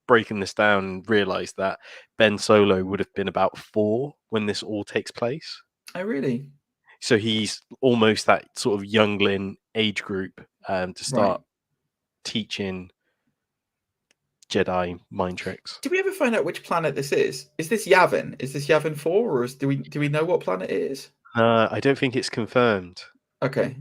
S1: breaking this down and realised that Ben Solo would have been about 4 when this all takes place.
S2: Oh, really?
S1: So he's almost that sort of youngling age group to start teaching Jedi mind tricks.
S2: Did we ever find out which planet this is? Is this Yavin? Is this Yavin 4, or do we know what planet it is?
S1: I don't think it's confirmed.
S2: Okay,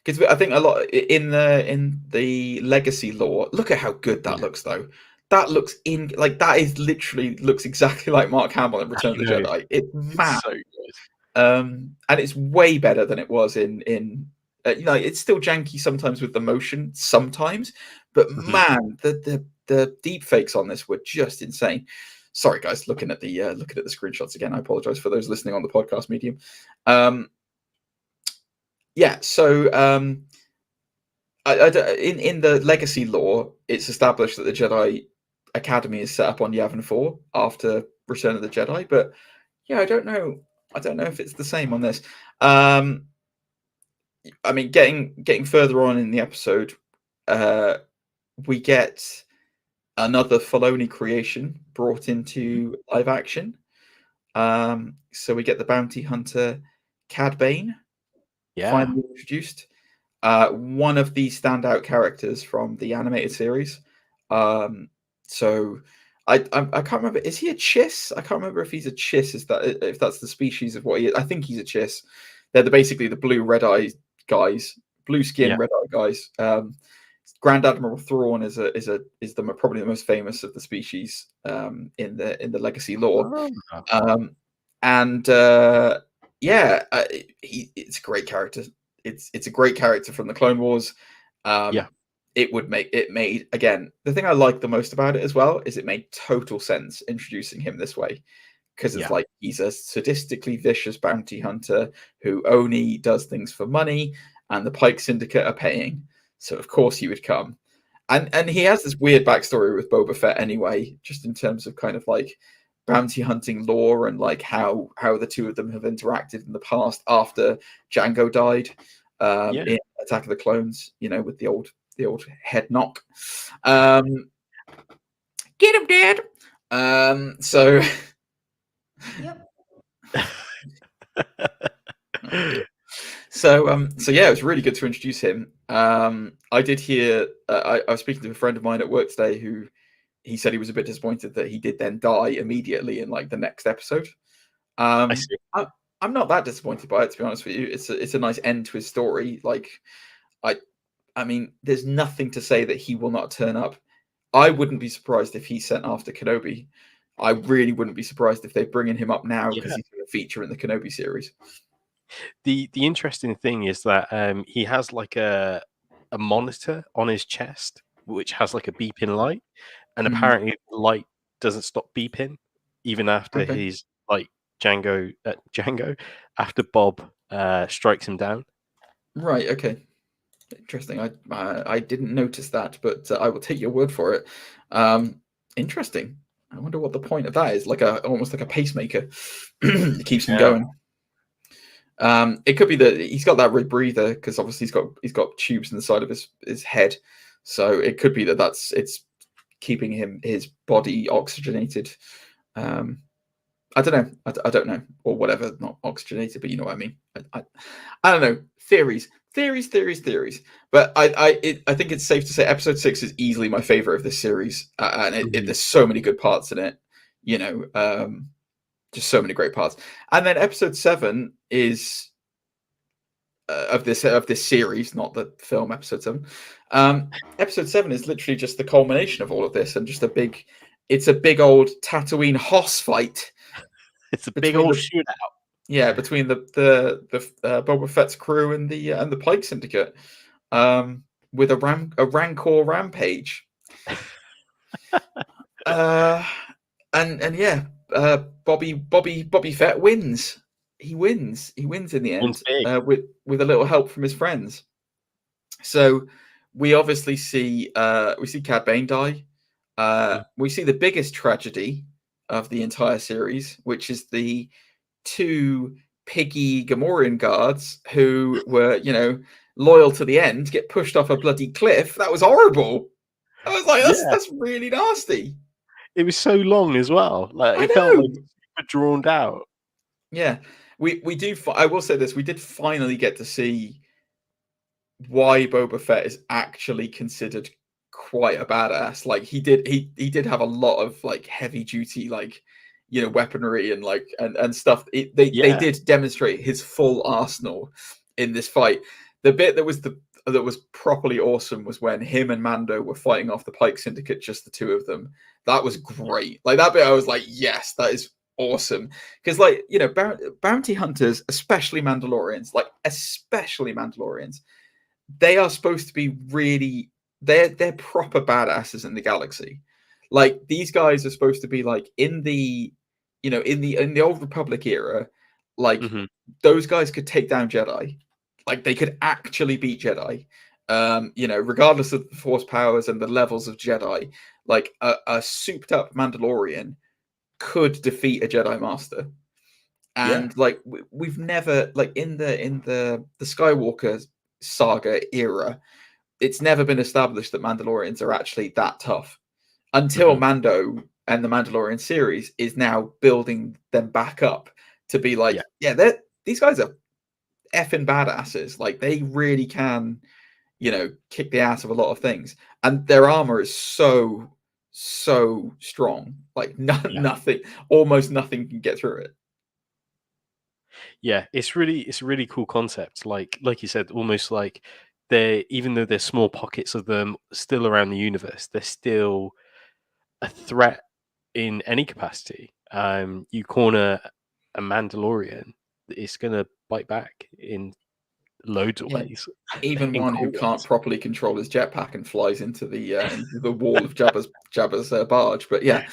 S2: because I think a lot in the legacy lore. Look at how good that looks, though. That looks that is literally looks exactly like Mark Hamill in Return of the Jedi. It's mad. So good. And it's way better than it was in it's still janky sometimes with the motion sometimes, but man, the deep fakes on this were just insane. Sorry guys, looking at the screenshots again. I apologize for those listening on the podcast medium. So in the legacy lore, it's established that the Jedi Academy is set up on Yavin 4 after Return of the Jedi, but I don't know if it's the same on this. I mean, getting further on in the episode, we get another Filoni creation brought into live action. So we get the bounty hunter Cad Bane finally introduced. One of the standout characters from the animated series. So I can't remember. Is he a Chiss? I can't remember if he's a Chiss. If that's the species of what he is. I think he's a Chiss. They're basically the blue red eye guys, blue skin red eye guys. Grand Admiral Thrawn is probably the most famous of the species in the Legacy lore.
S1: Oh.
S2: It's a great character. It's a great character from the Clone Wars. It made again, the thing I like the most about it as well is it made total sense introducing him this way, because it's like he's a sadistically vicious bounty hunter who only does things for money, and the Pike Syndicate are paying, so of course he would come. And he has this weird backstory with Boba Fett anyway, just in terms of kind of like bounty hunting lore and like how the two of them have interacted in the past after Jango died in Attack of the Clones, with the old head knock. Get him, Dad. So
S3: Yep.
S2: So yeah, it was really good to introduce him. I did hear I was speaking to a friend of mine at work today who he said he was a bit disappointed that he did then die immediately in like the next episode.
S1: I see.
S2: I'm not that disappointed by it, to be honest with you. It's a nice end to his story. Like I mean, there's nothing to say that he will not turn up. I wouldn't be surprised if he's sent after Kenobi. I really wouldn't be surprised if they're bringing him up now because he's going to feature in the Kenobi series.
S1: The interesting thing is that he has like a monitor on his chest which has like a beeping light, and apparently the light doesn't stop beeping even after he's like Django after Bob strikes him down.
S2: Right. Okay. Interesting. I didn't notice that, but I will take your word for it. Interesting. I wonder what the point of that is. Almost like a pacemaker. It keeps him going. It could be that he's got that rebreather because obviously he's got tubes in the side of his head, so it could be that it's keeping his body oxygenated. I don't know. I don't know, or whatever. Not oxygenated, but you know what I mean. I don't know. Theories. But I think it's safe to say episode 6 is easily my favorite of this series, and there's so many good parts in it. Just so many great parts. And then episode 7 is of this series, not the film. Episode 7. Episode 7 is literally just the culmination of all of this, and just a big old Tatooine hoss fight.
S1: It's a big old shootout.
S2: Yeah, between the Boba Fett's crew and the Pike Syndicate, with a Rancor rampage. And yeah, Bobby Fett wins. He wins in the end, with a little help from his friends. So we obviously see Cad Bane die. We see the biggest tragedy of the entire series, which is the 2 piggy Gamorrean guards who were, loyal to the end, get pushed off a bloody cliff. That was horrible. I was like, that's really nasty.
S1: It was so long as well. Like it felt like super drawn out. Yeah,
S2: we do. I will say this: we did finally get to see why Boba Fett is actually considered quite a badass. Like he did have a lot of like heavy duty weaponry and stuff. They did demonstrate his full arsenal in this fight. The bit that was properly awesome was when him and Mando were fighting off the Pike Syndicate, just the two of them. That was great. Like that bit, I was like, yes, that is awesome. Because bounty hunters, especially Mandalorians, they are supposed to be really, they're proper badasses in the galaxy. Like these guys are supposed to be like in the Old Republic era, those guys could take down Jedi. Like they could actually beat Jedi, regardless of the Force powers and the levels of Jedi. Like a souped up Mandalorian could defeat a Jedi Master, and we've never in the Skywalker saga era, it's never been established that Mandalorians are actually that tough until Mando and the Mandalorian series is now building them back up to be like, these guys are effing badasses. Like they really can, kick the ass of a lot of things, and their armor is so strong. Like almost nothing can get through it. Yeah,
S1: it's a really cool concept. Like you said, almost like even though there's small pockets of them still around the universe, they're still a threat in any capacity. You corner a Mandalorian, it's gonna bite back in loads of ways.
S2: Even
S1: in
S2: one who
S1: cool
S2: can't
S1: ways.
S2: properly control his jetpack and flies into the wall of Jabba's barge. But yeah,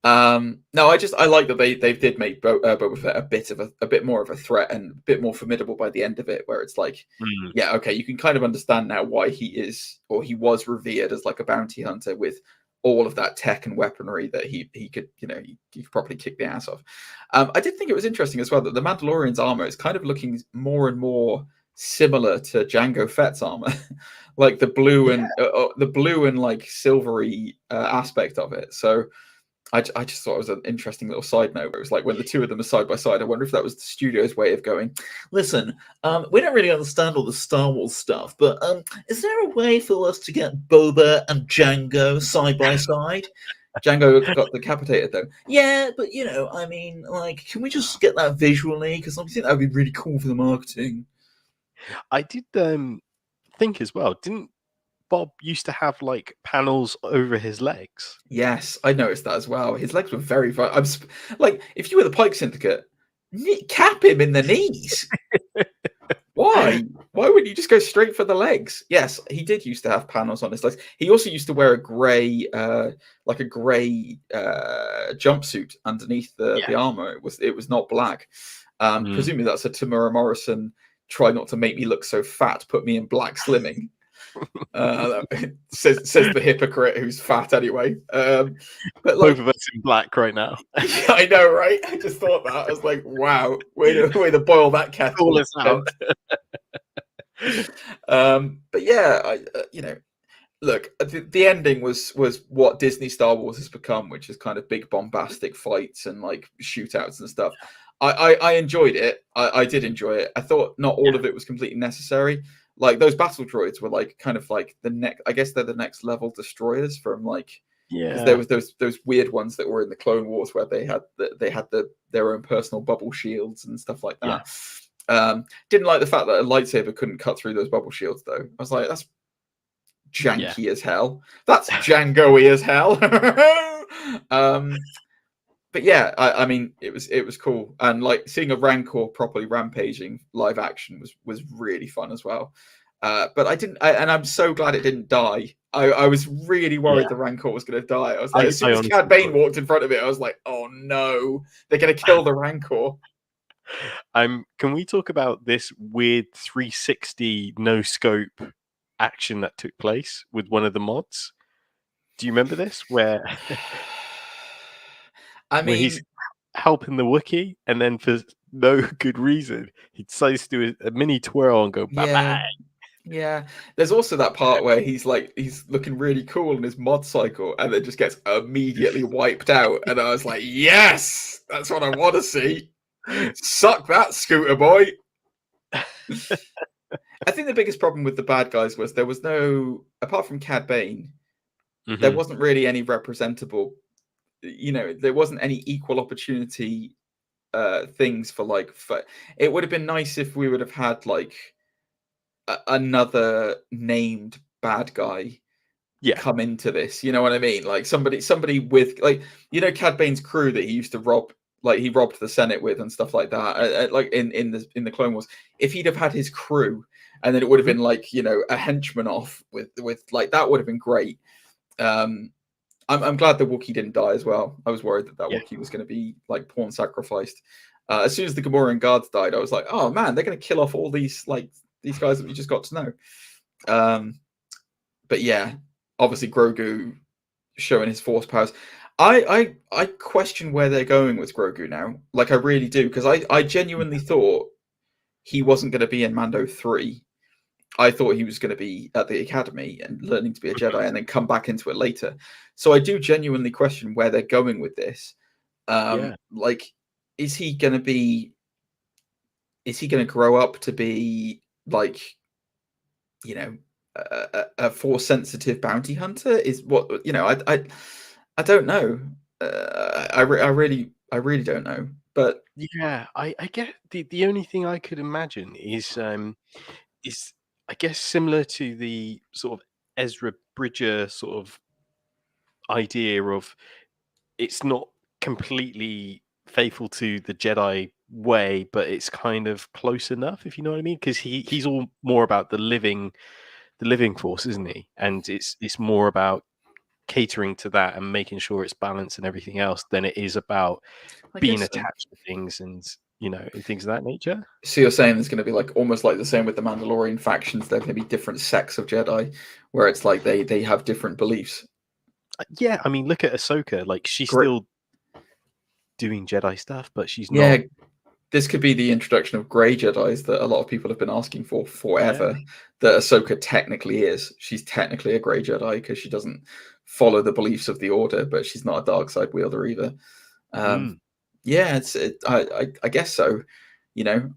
S2: no, I like that they did make Boba Fett a bit more of a threat and a bit more formidable by the end of it, where it's like, yeah, okay, you can kind of understand now why he was revered as like a bounty hunter with all of that tech and weaponry that he could, he could probably kick the ass off. I did think it was interesting as well that the Mandalorian's armor is kind of looking more and more similar to Jango Fett's armor, like the blue and like silvery aspect of it. So I just thought it was an interesting little side note. Where it was like when the two of them are side by side. I wonder if that was the studio's way of going, listen, we don't really understand all the Star Wars stuff, but is there a way for us to get Boba and Jango side by side? Jango got decapitated though. Yeah, but I mean, like, can we just get that visually? Because I think that would be really cool for the marketing.
S1: I did think as well. Didn't Bob used to have like panels over his legs?
S2: Yes, I noticed that as well. His legs were very far. Like, if you were the Pike Syndicate, cap him in the knees. Why? Why wouldn't you just go straight for the legs? Yes, he did used to have panels on his legs. He also used to wear a grey, jumpsuit underneath the armor. It was not black. Presumably that's a Tamura Morrison. Try not to make me look so fat. Put me in black slimming. Says the hypocrite who's fat anyway. But like,
S1: both of us in black right now.
S2: I know, right? I just thought that. I was like, wow, way to boil that kettle.
S1: Call us out.
S2: But yeah, look, the ending was what Disney Star Wars has become, which is kind of big bombastic fights and like shootouts and stuff. I enjoyed it. I did enjoy it. I thought not all of it was completely necessary. Like those battle droids were like kind of like the next. I guess they're the next level destroyers from like. Because there was those weird ones that were in the Clone Wars where they had their own personal bubble shields and stuff like that. Didn't like the fact that a lightsaber couldn't cut through those bubble shields though. I was like, that's janky as hell. That's Jango-y as hell. But yeah, I mean, it was cool, and like seeing a Rancor properly rampaging live action was really fun as well. But and I'm so glad it didn't die. I was really worried the Rancor was going to die. I was like, as soon as Cad Bane walked in front of it, I was like, oh no, they're going to kill the Rancor.
S1: Can we talk about this weird 360 no scope action that took place with one of the mods? Do you remember this? Where he's helping the Wookiee, and then for no good reason, he decides to do a mini twirl and go bye-bye.
S2: Yeah. There's also that part where he's looking really cool on his mod cycle and then just gets immediately wiped out. And I was like, yes, that's what I want to see. Suck that, scooter boy. I think the biggest problem with the bad guys was there was no, apart from Cad Bane, there wasn't really any representable, there wasn't any equal opportunity things for it would have been nice if we would have had like another named bad guy come into this. You know what I mean? Like somebody with like, Cad Bane's crew that he used to rob, like he robbed the Senate with and stuff like that. Like in the Clone Wars, if he'd have had his crew, and then it would have been like a henchman off with like that would have been great. I'm glad the Wookiee didn't die as well. I was worried that Wookiee was going to be like pawn sacrificed. As soon as the Gamorrean guards died, I was like, oh man, they're going to kill off all these guys that we just got to know. But yeah, obviously Grogu showing his force powers. I question where they're going with Grogu now. Like I really do, because I genuinely thought he wasn't going to be in Mando 3. I thought he was going to be at the academy and learning to be a Jedi and then come back into it later. So I do genuinely question where they're going with this. Like, is he going to grow up to be like, a force sensitive bounty hunter? Is what, I don't know. I really don't know. But
S1: yeah, I get the only thing I could imagine is I guess similar to the sort of Ezra Bridger sort of idea of it's not completely faithful to the Jedi way, but it's kind of close enough, if you know what I mean. Because he's all more about the living force, isn't he? And it's more about catering to that and making sure it's balanced and everything else than it is about being attached to things and and things of that nature.
S2: So you're saying there's going to be like almost like the same with the Mandalorian factions. There are going to be different sects of Jedi, where it's like they have different beliefs.
S1: Yeah, I mean, look at Ahsoka. Like she's still doing Jedi stuff, but she's not.
S2: Yeah, this could be the introduction of grey Jedis that a lot of people have been asking for forever. Yeah. That Ahsoka technically is. She's technically a grey Jedi because she doesn't follow the beliefs of the Order, but she's not a dark side wielder either. Yeah, I guess so.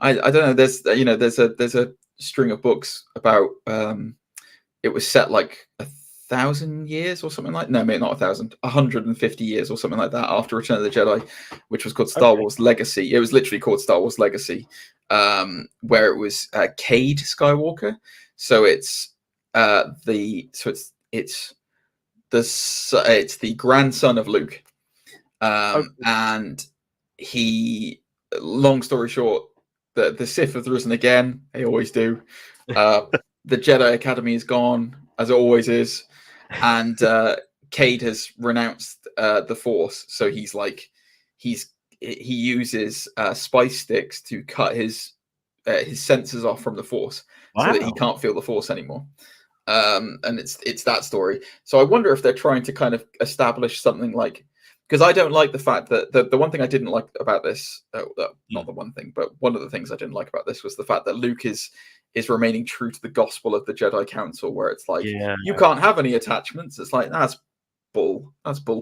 S2: I don't know. There's a string of books about it was set like 1,000 years or something like no, maybe not 1,000, 150 years or something like that after Return of the Jedi, which was called Star Wars Legacy. It was literally called Star Wars Legacy, where it was Cade Skywalker. So it's it's the grandson of Luke, and he. Long story short, the Sith have risen again. They always do. The Jedi Academy is gone, as it always is, and Cade has renounced the Force. So he uses spice sticks to cut his senses off from the Force, so that he can't feel the Force anymore. And it's that story. So I wonder if they're trying to kind of establish something like. Because I don't like the fact that the one thing I didn't like about this, not the one thing, but one of the things I didn't like about this was the fact that Luke is remaining true to the gospel of the Jedi Council, where it's like, you can't have any attachments. It's like, that's bull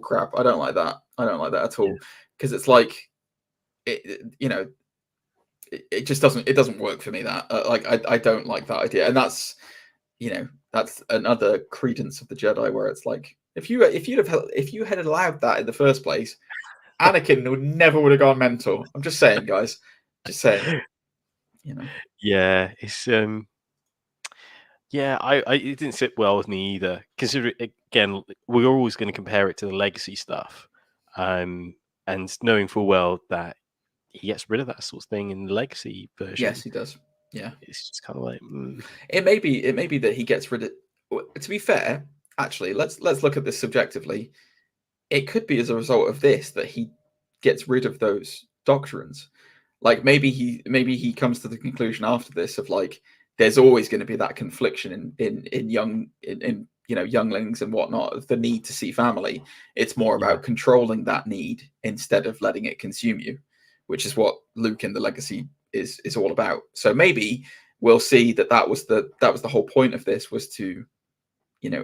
S2: crap. I don't like that. I don't like that at all. Because it's like, it just doesn't work for me. That I don't like that idea. And that's another credence of the Jedi, where it's like, if you had allowed that in the first place, Anakin would have gone mental. I'm just saying, guys. Just saying.
S1: Yeah, it's I it didn't sit well with me either. Considering again, we're always going to compare it to the legacy stuff, and knowing full well that he gets rid of that sort of thing in the legacy version.
S2: Yes, he does. Yeah,
S1: it's just kind of like
S2: it may be that he gets rid of. To be fair. Actually, let's look at this subjectively. It could be as a result of this that he gets rid of those doctrines. Like maybe he comes to the conclusion after this of like there's always going to be that confliction in younglings and whatnot of the need to see family. It's more about controlling that need instead of letting it consume you, which is what Luke in the Legacy is all about. So maybe we'll see that was the whole point of this, was to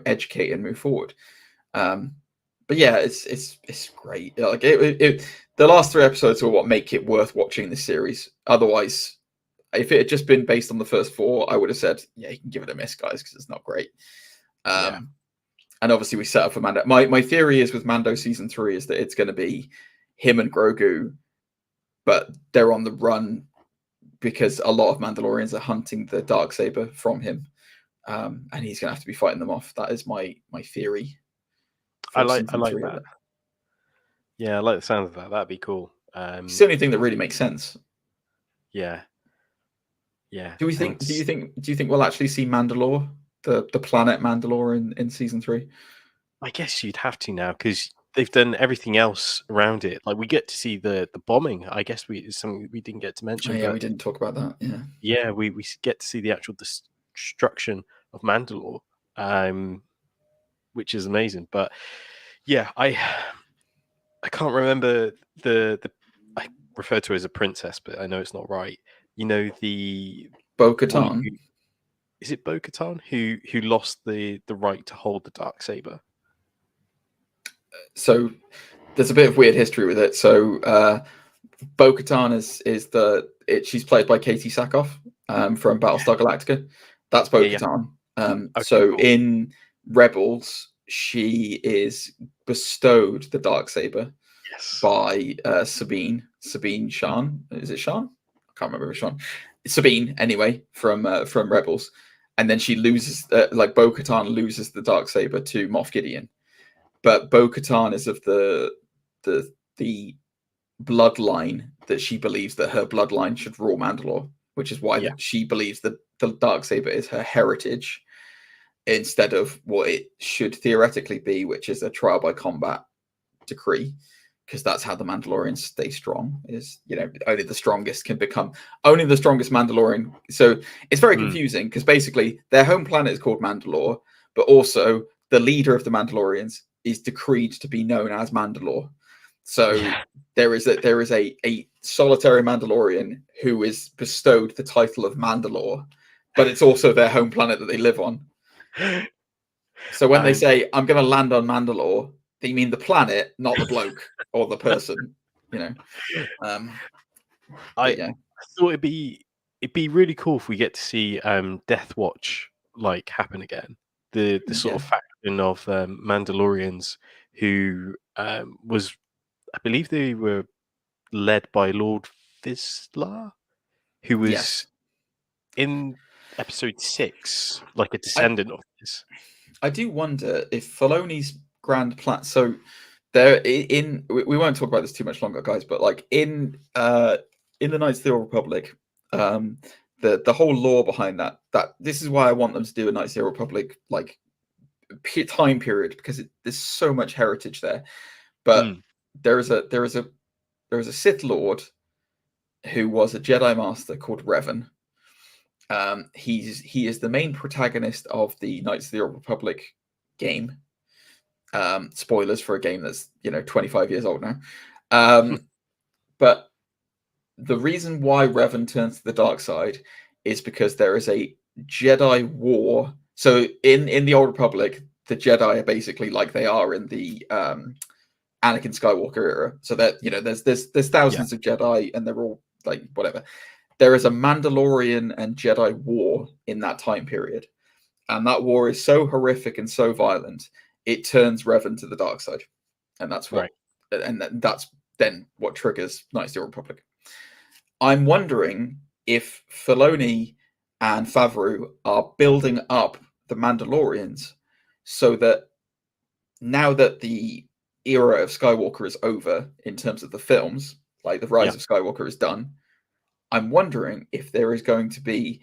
S2: educate and move forward. But yeah, it's great. Like the last 3 episodes are what make it worth watching this series. Otherwise, if it had just been based on the first 4, I would have said, yeah, you can give it a miss, guys, because it's not great. And obviously we set up for Mando. My theory is with Mando season 3 is that it's going to be him and Grogu, but they're on the run because a lot of Mandalorians are hunting the Darksaber from him. And he's going to have to be fighting them off. That is my theory.
S1: I like that. Yeah, I like the sound of that. That'd be cool.
S2: It's the only thing that really makes sense.
S1: Yeah.
S2: Do you think we'll actually see Mandalore, the planet Mandalore in season 3?
S1: I guess you'd have to now, because they've done everything else around it. Like we get to see the bombing. I guess it's something we didn't get to mention.
S2: We didn't talk about that.
S1: Yeah, we get to see the actual destruction of Mandalore, which is amazing. But yeah, I can't remember the I refer to her as a princess, but I know it's not right. The
S2: Bo-Katan.
S1: Is it Bo-Katan who lost the right to hold the Darksaber?
S2: So there's a bit of weird history with it. So Bo-Katan she's played by Katie Sackhoff from Battlestar Galactica. That's Bo-Katan.
S1: Okay,
S2: so
S1: cool.
S2: In Rebels, she is bestowed the Darksaber by Sabine Shan. Is it Shan? I can't remember if it's Shan. Sabine, anyway, from Rebels. and then she loses, like Bo-Katan loses the Darksaber to Moff Gideon, but Bo-Katan is of the bloodline that she believes that her bloodline should rule Mandalore, which is why she believes that the Darksaber is her heritage instead of what it should theoretically be, which is a trial by combat decree, because that's how the Mandalorians stay strong. Is, you know, only the strongest Mandalorian. So it's very confusing, because basically their home planet is called Mandalore, but also the leader of the Mandalorians is decreed to be known as Mandalore. So there is a solitary Mandalorian who is bestowed the title of Mandalore, but it's also their home planet that they live on. So when they say, I'm going to land on Mandalore, they mean the planet, not the bloke or the person, you know.
S1: I thought it'd be really cool if we get to see Death Watch like happen again. The sort of faction of Mandalorians who was, I believe they were led by Lord Vizsla, who was in episode 6, like a descendant of this. I
S2: do wonder if Filoni's grand plan. So there, we won't talk about this too much longer, guys. But like in the Knights of the Old Republic, the whole lore behind that this is why I want them to do a Knights of the Old Republic like time period, because there's so much heritage there. But there is a Sith Lord who was a Jedi Master called Revan. He is the main protagonist of the Knights of the Old Republic game. Spoilers for a game that's 25 years old now. But the reason why Revan turns to the dark side is because there is a Jedi war. So in the Old Republic, the Jedi are basically like they are in the Anakin Skywalker era. So that there's thousands of Jedi, and they're all like whatever. There is a Mandalorian and Jedi war in that time period, and that war is so horrific and so violent, it turns Revan to the dark side, and that's what, and that's then what triggers Knights of the Old Republic. I'm wondering if Filoni and Favreau are building up the Mandalorians so that now that the era of Skywalker is over in terms of the films, like the Rise of Skywalker is done, I'm wondering if there is going to be,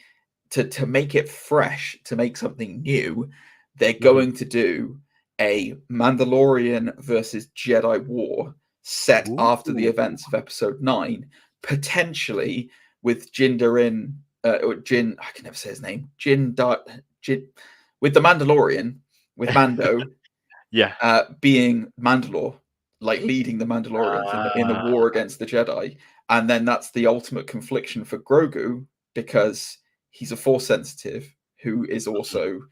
S2: to make it fresh, to make something new, they're going to do a Mandalorian versus Jedi war set after the events of Episode 9, potentially with Jin, I can never say his name, Jin, with the Mandalorian, with Mando, being Mandalore, like leading the Mandalorians in the war against the Jedi. And then that's the ultimate confliction for Grogu, because he's a Force sensitive who is also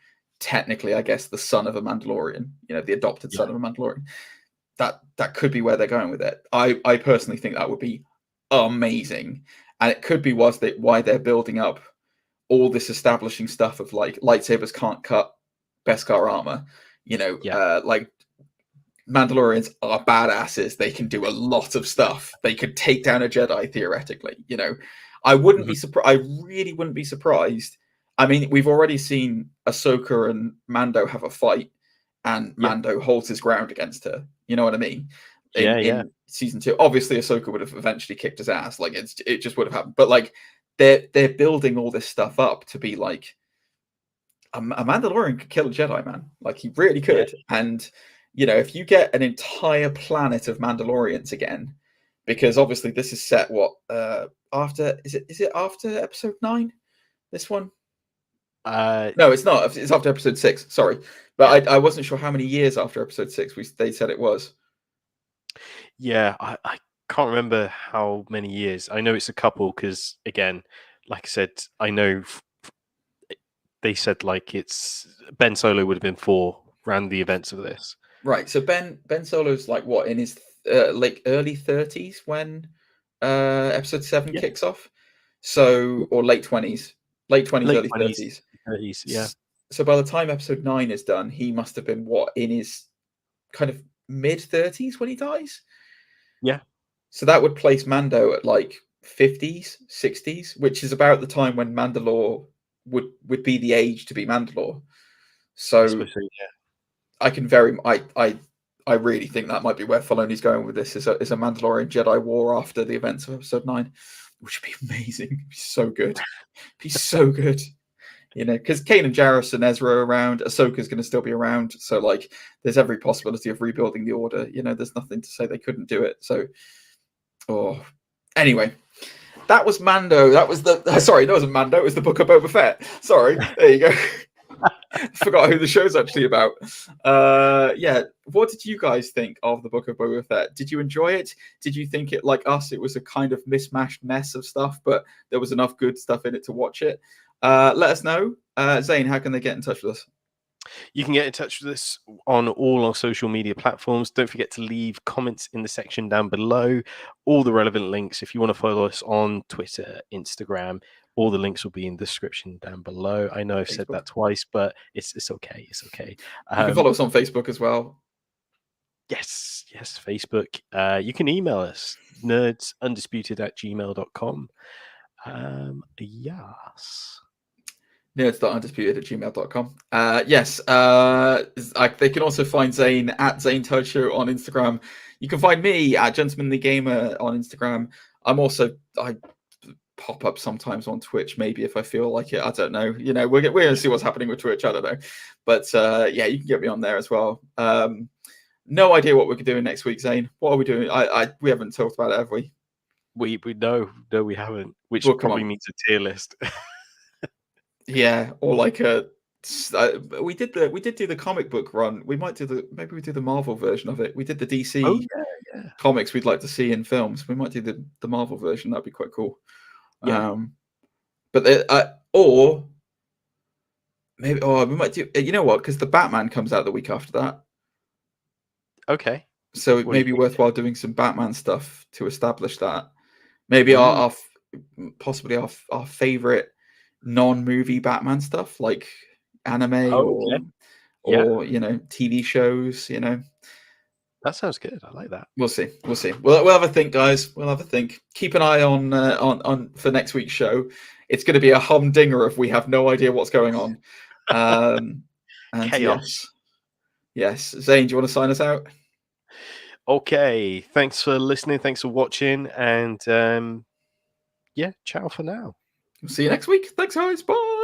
S2: technically, I guess, the son of a Mandalorian, the adopted son of a Mandalorian. That could be where they're going with it. I personally think that would be amazing. And it could be why they're building up all this establishing stuff of like lightsabers can't cut Beskar armor, like Mandalorians are badasses. They can do a lot of stuff. They could take down a Jedi theoretically. I wouldn't be surprised. I really wouldn't be surprised. I mean, we've already seen Ahsoka and Mando have a fight, and Mando holds his ground against her. You know what I mean? In season 2, obviously Ahsoka would have eventually kicked his ass. Like it just would have happened. But like they're building all this stuff up to be like a Mandalorian could kill a Jedi, man. Like he really could. And if you get an entire planet of Mandalorians again, because obviously this is set after, is it after Episode 9? This one? No, it's not. It's after Episode 6. Sorry, but I wasn't sure how many years after Episode 6 they said it was.
S1: Yeah, I can't remember how many years. I know it's a couple because, again, like I said, I know they said like it's Ben Solo would have been 4 around the events of this.
S2: Right, so Ben Solo's like what, in his like early 30s when Episode 7 kicks off, so or late 20s, early 30s.
S1: Yeah.
S2: So by the time Episode 9 is done, he must have been what, in his kind of mid 30s when he dies.
S1: Yeah.
S2: So that would place Mando at like 50s, 60s, which is about the time when Mandalore would be the age to be Mandalore. So
S1: Especially,
S2: I can I really think that might be where Filoni's going with this, is a Mandalorian Jedi War after the events of Episode 9, which would be amazing. It'd be so good. It'd be so good. You know, because Kanan Jarrus and Ezra are around, Ahsoka's going to still be around. So, like, there's every possibility of rebuilding the Order. You know, there's nothing to say they couldn't do it. So, anyway, that was Mando. That was sorry, that wasn't Mando. It was the Book of Boba Fett. Sorry, there you go. Forgot who the show's actually about. Yeah, what did you guys think of the Book of Boba Fett? Did you enjoy it? Did you think it, like us, it was a kind of mismatched mess of stuff, but there was enough good stuff in it to watch it? Let us know. Zane, how can they get in touch with us?
S1: You can get in touch with us on all our social media platforms. Don't forget to leave comments in the section down below. All the relevant links. If you want to follow us on Twitter, Instagram, all the links will be in the description down below. I know I've said that twice, but it's okay. It's okay.
S2: You can follow us on Facebook as well.
S1: Yes, Facebook. You can email us, nerdsundisputed@gmail.com. Yes.
S2: nerds.undisputed@gmail.com. Yes, they can also find Zane at Zane Toad Show on Instagram. You can find me at Gentlemanly Gamer on Instagram. I pop up sometimes on Twitch, maybe if I feel like it. I don't know. You know, we're gonna see what's happening with Twitch. I don't know, but yeah, you can get me on there as well. No idea what we're doing next week, Zane. What are we doing? We haven't talked about it, have we?
S1: We no, we haven't. Which probably means a tier list.
S2: Yeah, or like we did do the comic book run. We might do maybe we do the Marvel version of it. We did the DC comics we'd like to see in films. We might do the Marvel version. That'd be quite cool.
S1: Yeah.
S2: Or maybe we might do. You know what? Because the Batman comes out the week after that.
S1: Okay.
S2: So it may be worthwhile doing some Batman stuff to establish that. Maybe possibly our favorite non-movie Batman stuff, like anime or you know, TV shows. You know,
S1: that sounds good. I like that.
S2: We'll see. We'll have a think, guys. We'll have a think. Keep an eye on for next week's show. It's going to be a humdinger if we have no idea what's going on. And
S1: chaos.
S2: Yes. Zane, do you want to sign us out?
S1: Okay. Thanks for listening. Thanks for watching. And yeah, ciao for now.
S2: See you next week. Thanks, guys. Bye.